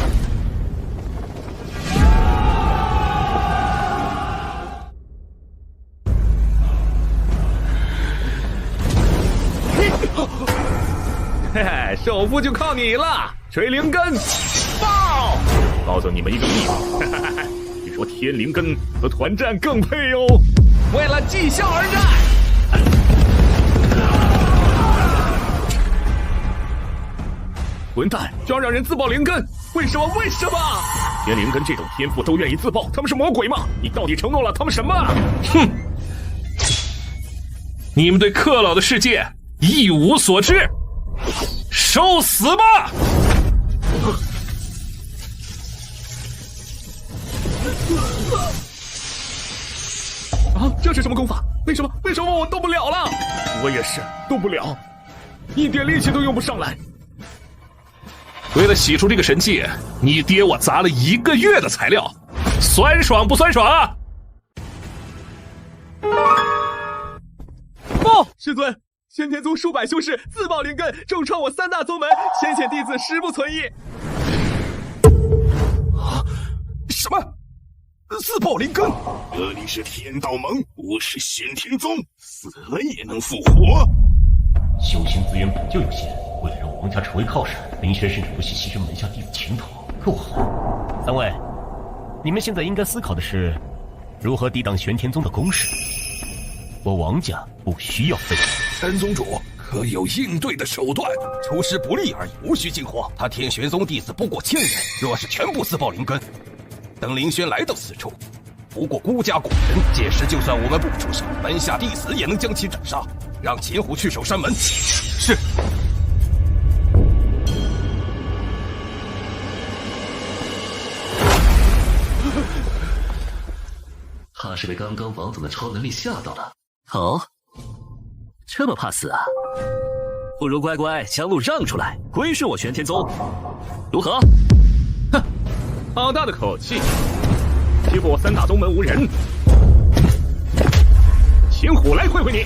嘿嘿，首富就靠你了，锤灵根，爆！告訴你們一個秘密，據說天靈根和團戰更配哦。為了績效而戰。混蛋，居然讓人自爆靈根，為什麼？為什麼？天靈根這種天賦都願意自爆，他們是魔鬼嗎？你到底承諾了他們什麼？哼！你們對克老的世界一無所知，受死吧！啊，這是什麼功法？為什麼我動不了了？我也是動不了，一點力氣都用不上來。為了洗出這個神器，你爹我砸了1個月的材料，酸爽不酸爽啊？報，師尊，玄天宗數百修士自爆靈根，重創我3大宗門，先遣弟子實不存疑。什麼？自爆靈根？这裡是天道盟，不是玄天宗，死了也能復活。修行資源本就有限，為了讓王家成為靠山，林軒甚至不惜犧牲門下弟子情頭，夠狠。3位，你們現在應該思考的是，如何抵擋玄天宗的攻勢。我王家不需要費力。陈宗主可有應對的手段？出師不利而已，無需驚慌。他天玄宗弟子不過1000人，若是全部自爆靈根，等林軒來到此處，不過孤家寡人，屆時就算我們不出手，門下弟子也能將其斬殺。讓秦虎去守山門。是。他是被刚刚王总的超能力嚇到了。哦，這麼怕死啊？不如乖乖將路讓出來，歸順我玄天宗，如何？哼，好大的口氣！欺負我3大宗門無人，秦虎來會會你。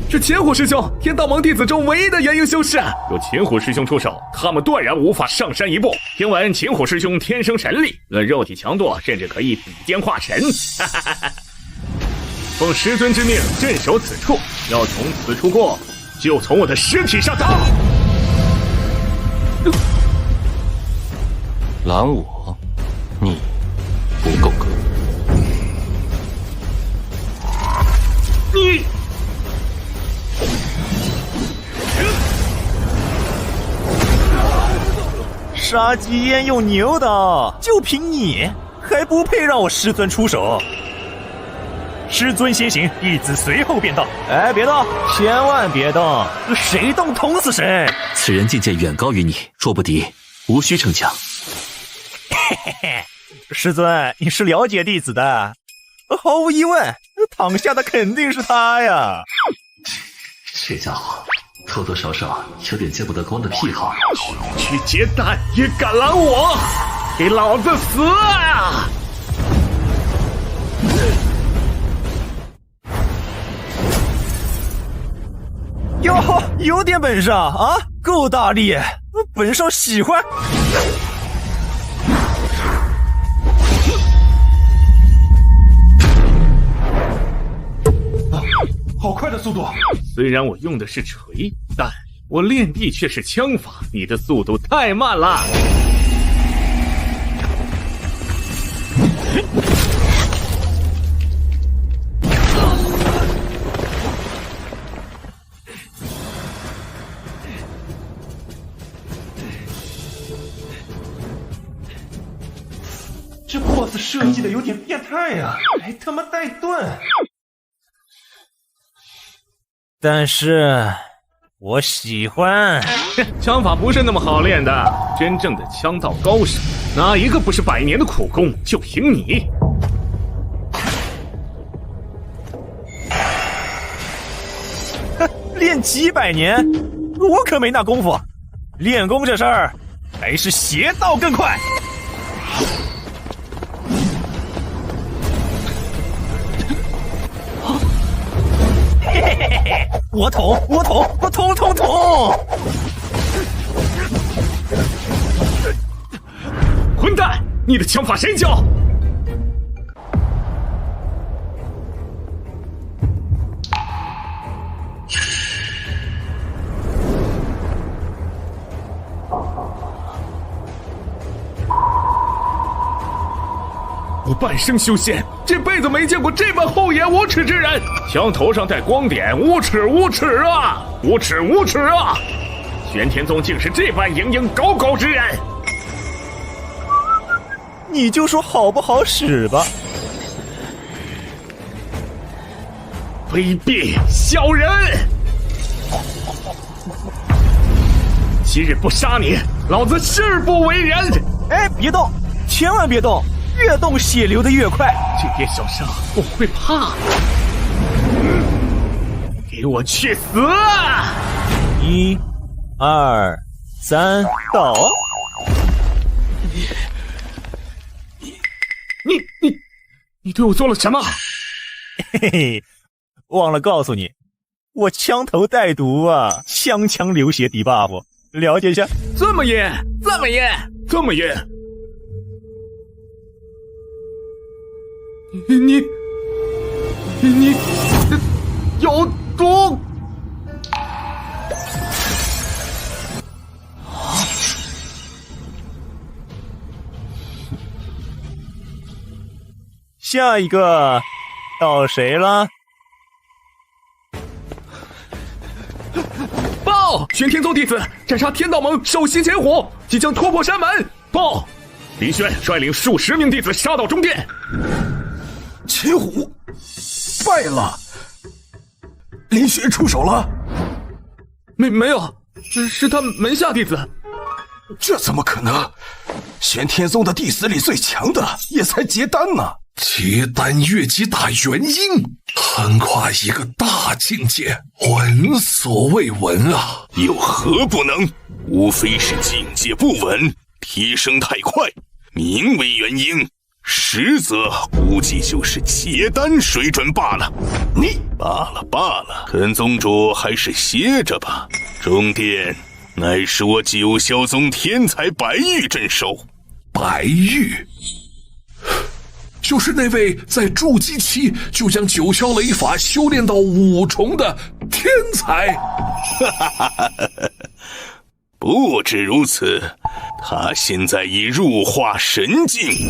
是秦虎師兄，天道盟弟子中唯一的元嬰修士。有秦虎師兄出手，他們斷然無法上山一步。聽聞秦虎師兄天生神力，論肉體強度，甚至可以比肩化神。奉師尊之命，鎮守此處。要從此處過，就從我的屍體上打。拦我，你不够格。你。杀鸡焉用牛刀，就凭你还不配让我师尊出手。师尊先行，弟子随后便到。哎，別動，千萬別動，誰動捅死誰。此人境界遠高於你，若不敵，無需逞強。嘿嘿嘿，師尊，你是了解弟子的，毫無疑問，躺下的肯定是他呀。這家伙多多少少有點見不得光的癖好。去接單也敢攔我，給老子死啊！喲，有點本事啊，夠大力，本少喜歡。好快的速度！虽然我用的是錘，但我練地卻是槍法，你的速度太慢了。这 BOSS 設計的有點變態呀，還他媽帶盾。但是我喜歡。槍法不是那麼好練的，真正的槍道高手，哪一個不是100年的苦功？就憑你。練幾百年，我可沒那功夫。練功這事兒，還是邪道更快。嘿嘿嘿嘿，我捅！混蛋！你的槍法誰教？我半生修仙，這輩子沒見過這般厚顏無恥之人。槍頭上帶光點，無恥無恥啊！無恥無恥啊！玄天宗竟是這般蝇營狗苟之人。你就說好不好使吧。卑鄙小人！今日不殺你，老子誓不為人。哎，別動，千萬別動。越動血流得越快，這點小傷我會怕。給我去死！1、2、3，到！你對我做了什麼？嘿嘿，忘了告訴你，我槍頭帶毒啊，槍流血抵 buff， 了解一下。這麼嚴，這麼嚴，這麼嚴。你有毒！下一個到誰了？報！玄天宗弟子斬殺天道盟首席前虎，即將突破山門。報！林軒率領數十名弟子殺到中殿。前虎敗了，林軒出手了？沒有，是他門下弟子。這怎麼可能？玄天宗的弟子裡最強的也才結丹呢。結丹越級大元嬰，橫跨一個大境界，聞所未聞啊！有何不能？無非是境界不穩，提升太快，名為元嬰。實則估計就是結丹水準罷了。你罷了，肯宗主還是歇着吧。中殿乃是我九霄宗天才白玉鎮守。白玉，就是那位在築基期就將九霄雷法修煉到5重的天才。不止如此，他現在已入化神境。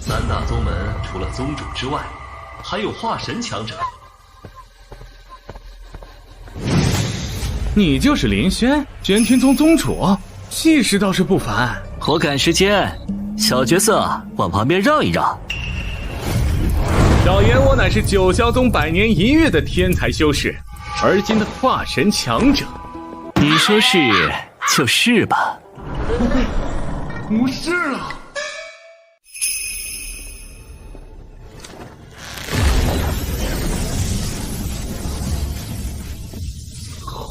三大宗门除了宗主之外，还有化神强者。你就是林轩，玄天宗宗主，气势倒是不凡。我赶时间，小角色往旁邊讓一讓。小言我乃是九霄宗百年一遇的天才修士，而今的化神强者。你說是就是吧？不是了。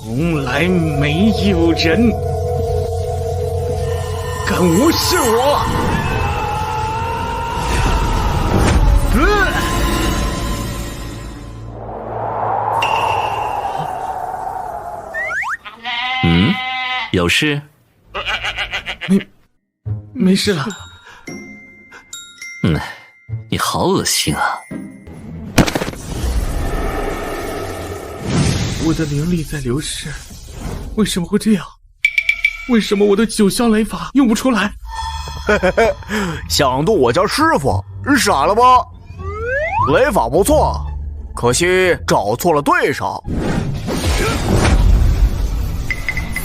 从来没有人敢无视我！有事？没事了。你好惡心啊！我的灵力在流失，為什麼會這樣？為什麼我的九霄雷法用不出來？想渡我家師傅，傻了吧？雷法不錯，可惜找錯了對手。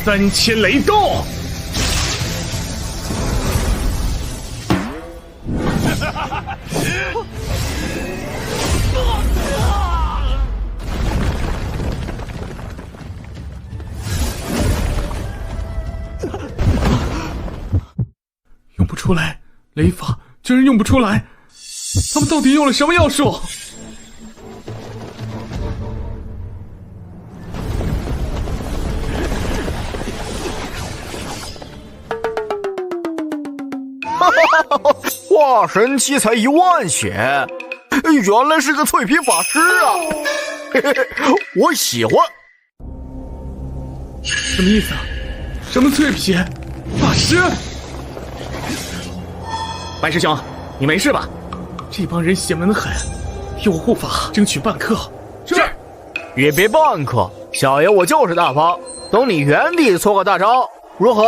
3000雷動！用不出來，雷法居然用不出來，他們到底用了什麼妖術？化神期才10000血，原來是個脆皮法師啊！我喜歡。什麼意思啊？什麼脆皮法師？白師兄，你沒事吧？這幫人邪門狠，替我護法爭取半克。是，也別半克，小爺我就是大方，等你原地搓個大招，如何？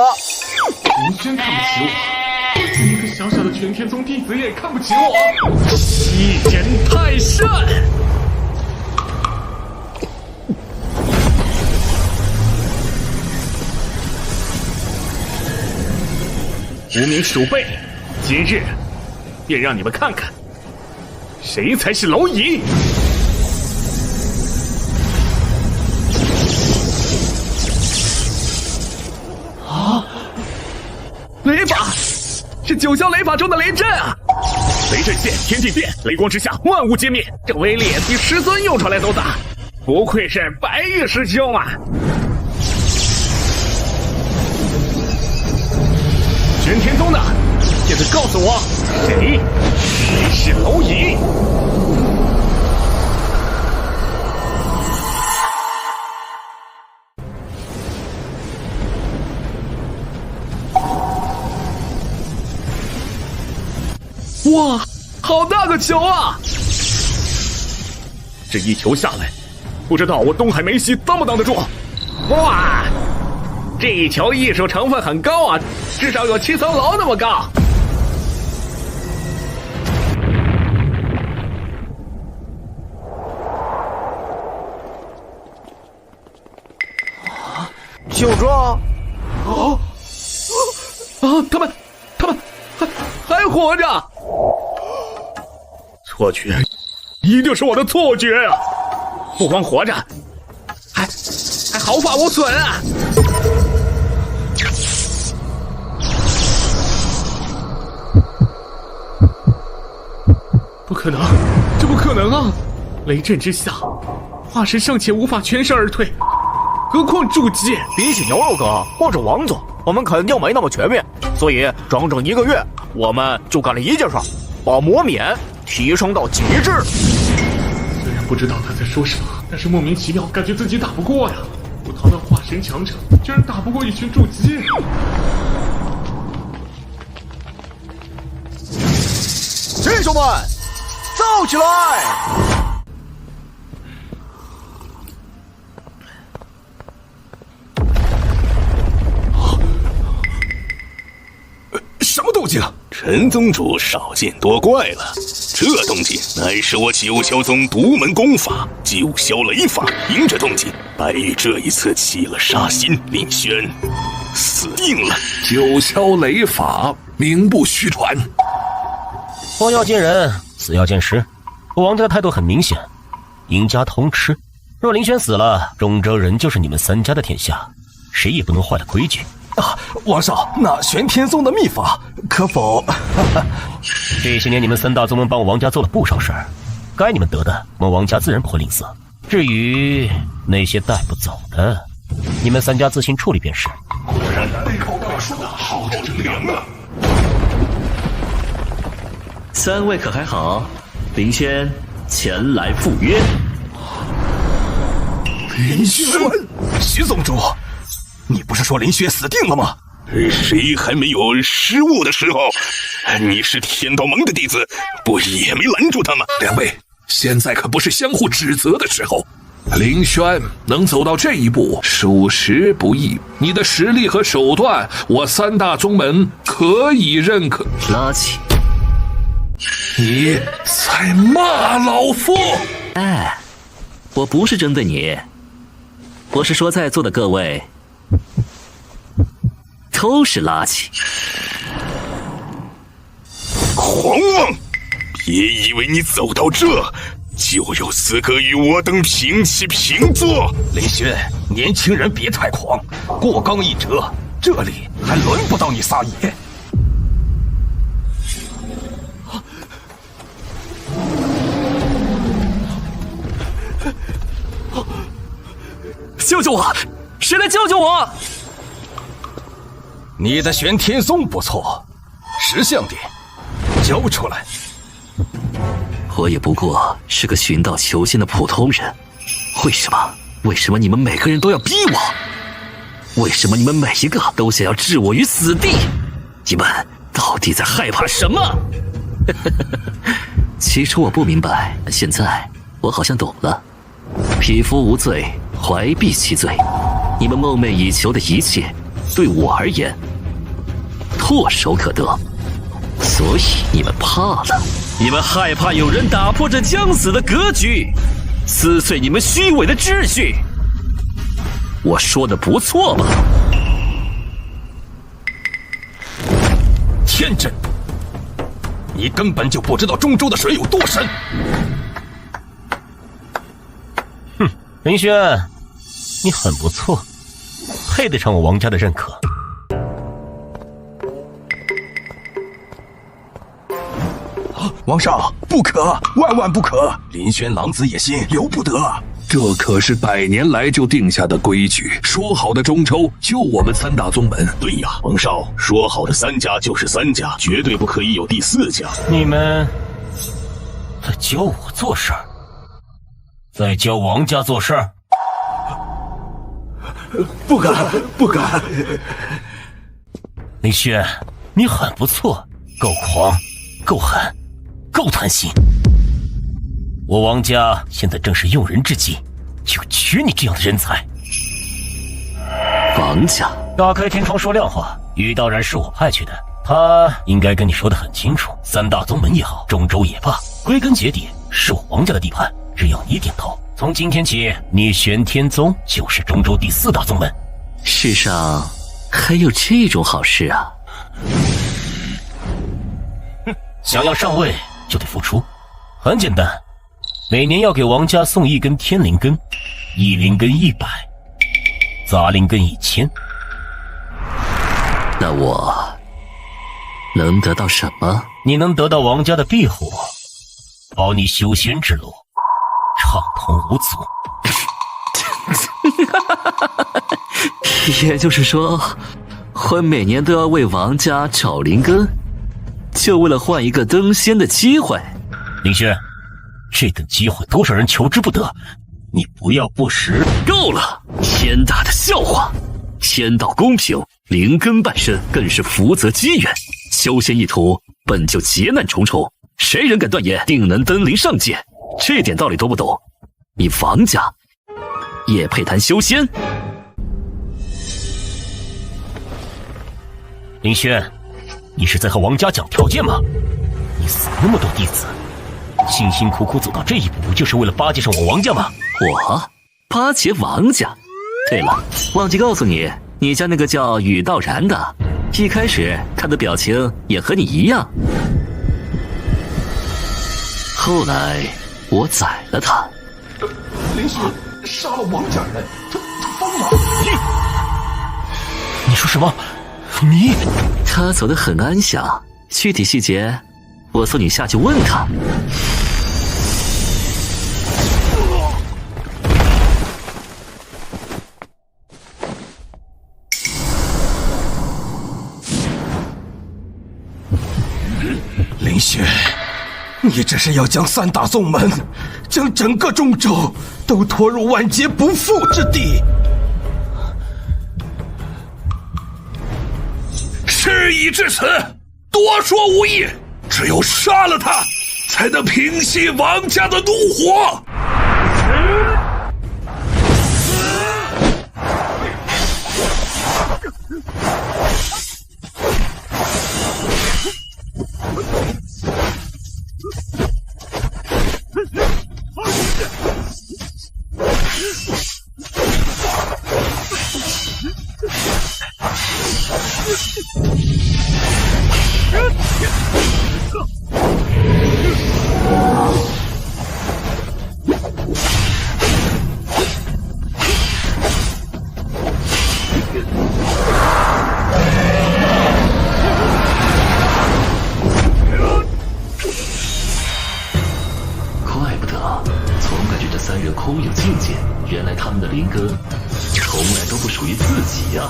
林軒看不起我，一個小小的玄天宗弟子也看不起我，欺人太甚！无名鼠輩，今日便讓你們看看，誰才是螻蟻！啊！雷法，是九霄雷法中的雷震啊！雷震現，天地變，雷光之下，萬物皆滅。這威力比師尊用出來都大，不愧是白玉師兄啊！玄天宗的，現在告訴我，誰是螻蟻？哇，好大個球啊！這一球下來，不知道我東海梅西擋不擋得住？哇！這一球藝術成分很高啊，至少有7層樓那麼高。就這？哦，他們還活着？錯覺，一定是我的錯覺啊！不光活着，還毫髮無損啊！不可能，這不可能啊！雷震之下，化神尚且無法全身而退，何況築基？比起牛肉哥或者王總，我們肯定沒那麼全面，所以整整1個月，我們就幹了一件事，把魔免提升到極致。雖然不知道他在說什麼，但是莫名其妙感覺自己打不過呀！我堂堂化神強者，居然打不過一群築基。弟兄們，造起來！什么动静？陈宗主少见多怪了，这动静乃是我九霄宗独门功法九霄雷法。凭着动静，白玉这一次起了杀心，林轩死定了。九霄雷法名不虚传。活要见人，死要见尸。我王家的态度很明显，赢家通吃。若林轩死了，中州人就是你们三家的天下，谁也不能坏了规矩。王少，那玄天宗的秘法可否？这些年你们三大宗门帮我王家做了不少事儿，该你们得的，我们王家自然不会吝啬。至于那些带不走的，你们三家自行处理便是。果然背靠大树，好着乘凉啊！三位可还好？林轩前来赴约。林轩，徐宗主。你不是说林轩死定了吗？谁还没有失误的时候？你是天道盟的弟子，不也没拦住他吗？两位，现在可不是相互指责的时候。林轩能走到这一步，属实不易。你的实力和手段，我三大宗门可以認可。垃圾！你在罵老夫？哎，我不是針對你，我是說在座的各位。都是垃圾！狂妄！別以為你走到這就有資格與我等平起平坐。林軒，年輕人別太狂，過剛一折，這裡還輪不到你撒野。救救我！誰來救救我！你的玄天宗不錯，識相點，交出來。我也不過是個尋道求仙的普通人，為什麼你們每個人都要逼我？為什麼你們每一個都想要置我於死地？你們到底在害怕什麼？起初我不明白，現在我好像懂了。匹夫無罪，懷璧其罪。你們夢寐以求的一切，對我而言唾手可得，所以你們怕了，你們害怕有人打破這將死的格局，撕碎你們虛偽的秩序。我說的不錯吧？天真！你根本就不知道中州的水有多深。哼，林軒，你很不錯，配得上我王家的認可。王少，不可，萬萬不可！林軒狼子野心，留不得。這可是100年來就定下的規矩，說好的中州就我們三大宗門。對呀，王少，說好的3家就是3家，絕對不可以有第4家。你們在教我做事兒，在教王家做事兒？不敢，不敢。林軒，你很不錯，夠狂，夠狠，夠貪心。我王家現在正是用人之際，就缺你這樣的人才。王家打開天窗說亮話，於道然是我派去的，他應該跟你說得很清楚，三大宗門也好，中州也罷，歸根結底是我王家的地盤，只要你點頭，從今天起，你玄天宗就是中州第4大宗門。世上還有這種好事啊！想要上位就得付出，很簡單，每年要給王家送1根天靈根，1靈根100，雜靈根1000。那我能得到什麼？你能得到王家的庇護，保你修仙之路暢通無阻。也就是說，我每年都要為王家找靈根，就為了換一個登仙的機會。林軒，這等機會多少人求之不得，你不要不識。夠了，天大的笑話！天道公平，靈根半身更是福澤機緣。修仙一途本就劫難重重，誰人敢斷言定能登臨上界？這點道理都不懂，你王家也配談修仙？林軒，你是在和王家講條件嗎？你死那麼多弟子，辛辛苦苦走到這一步，不就是為了巴結上我王家嗎？我巴結王家？對了，忘記告訴你，你家那個叫宇道然的，一開始他的表情也和你一樣，後來我宰了他。林軒殺了王家人，他瘋了！你說什麼？你？他走得很安詳，具體細節我送你下去問他。林軒，你这是要将三大宗门，将整个中州都拖入万劫不復之地。事已至此，多說無益，只有殺了他，才能平息王家的怒火。怪不得，总感觉这三人空有境界，原来他们的灵根从来都不属于自己呀。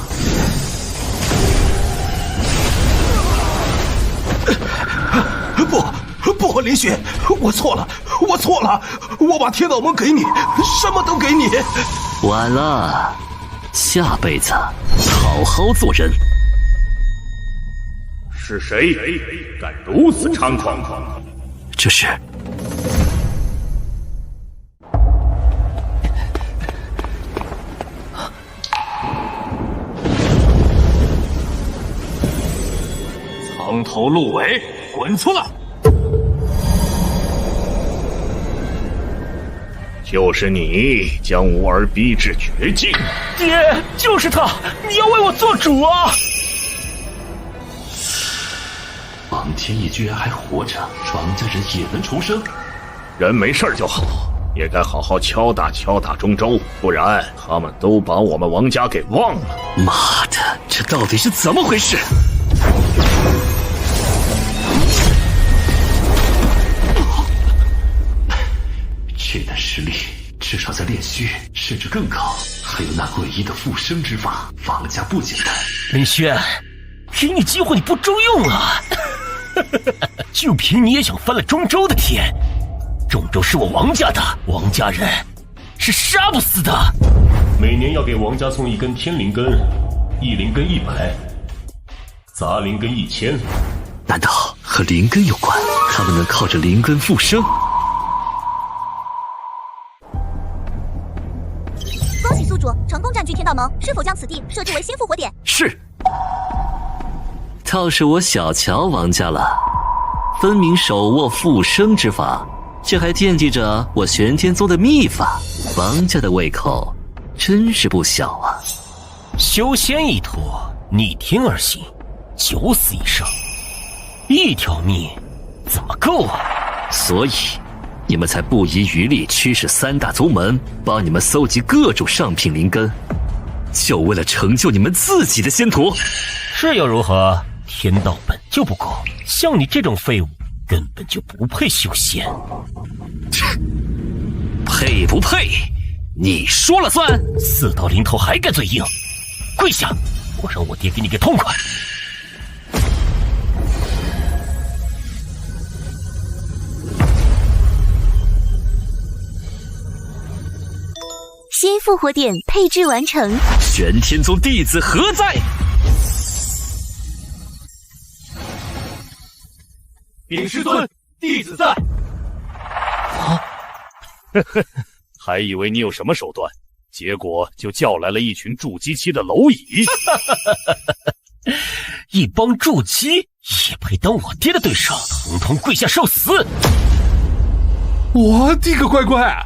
不，林軒，我錯了，我把天道盟給你，什麼都給你。晚了，下輩子好好做人。是誰敢如此猖狂？這是藏头露尾，滚出来！就是你将吾儿逼至絕境。爹，就是他，你要為我做主啊！王天意居然還活着，王家人也能重生？人沒事就好，也該好好敲打中州，不然他們都把我們王家給忘了。媽的，這到底是怎麼回事？這等實力至少在煉虛，甚至更高。還有那詭異的復生之法，王家不簡單。林軒，給你機會你不中用啊！就憑你也想翻了中州的天？中州是我王家的，王家人是殺不死的。每年要給王家送1根天靈根，1靈根100，雜靈根1000。難道和靈根有關？他們能靠着靈根復生？恭喜宿主成功佔據天道盟，是否將此地設置為新復活點？是。倒是我小瞧王家了，分明手握復生之法，卻還惦記着我玄天宗的秘法。王家的胃口真是不小啊！修仙一途，逆天而行，九死一生，1條命怎麼夠啊？所以你們才不遺餘力驅使3大宗門，幫你們搜集各種上品靈根，就為了成就你們自己的仙途。是又如何？天道本就不夠，像你這種廢物根本就不配修仙。配不配？你說了算。4道靈頭還敢嘴硬？跪下！我讓我爹給你個痛快。新復活點配置完成。玄天宗弟子何在？禀師尊，弟子在。还以为你有什么手段，结果就叫来了一群筑基期的蝼蚁。一帮筑基也配当我爹的对手？统统跪下受死！我的个乖乖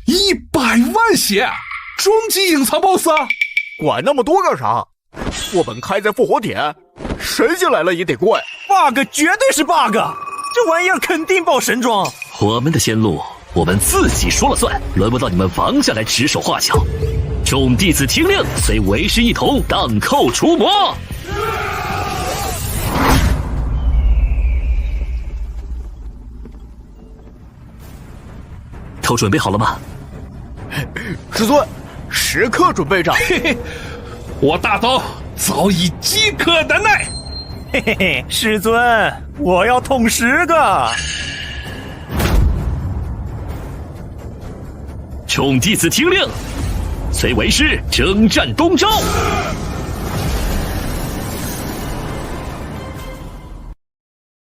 ，100万血，终极隐藏 BOSS 啊！管那么多干啥？副本开在复活帖，神仙来了也得跪。bug 绝对是 bug， 这玩意儿肯定爆神装。我们的仙路，我们自己说了算，轮不到你们王家来指手畫腳。众弟子听令，随为师一同荡寇除魔。都準備好了嗎？師尊，時刻準備着。嘿嘿，我大刀早已飢渴難耐。嘿嘿嘿，師尊，我要捅10個。眾弟子聽令，隨為師征戰東周。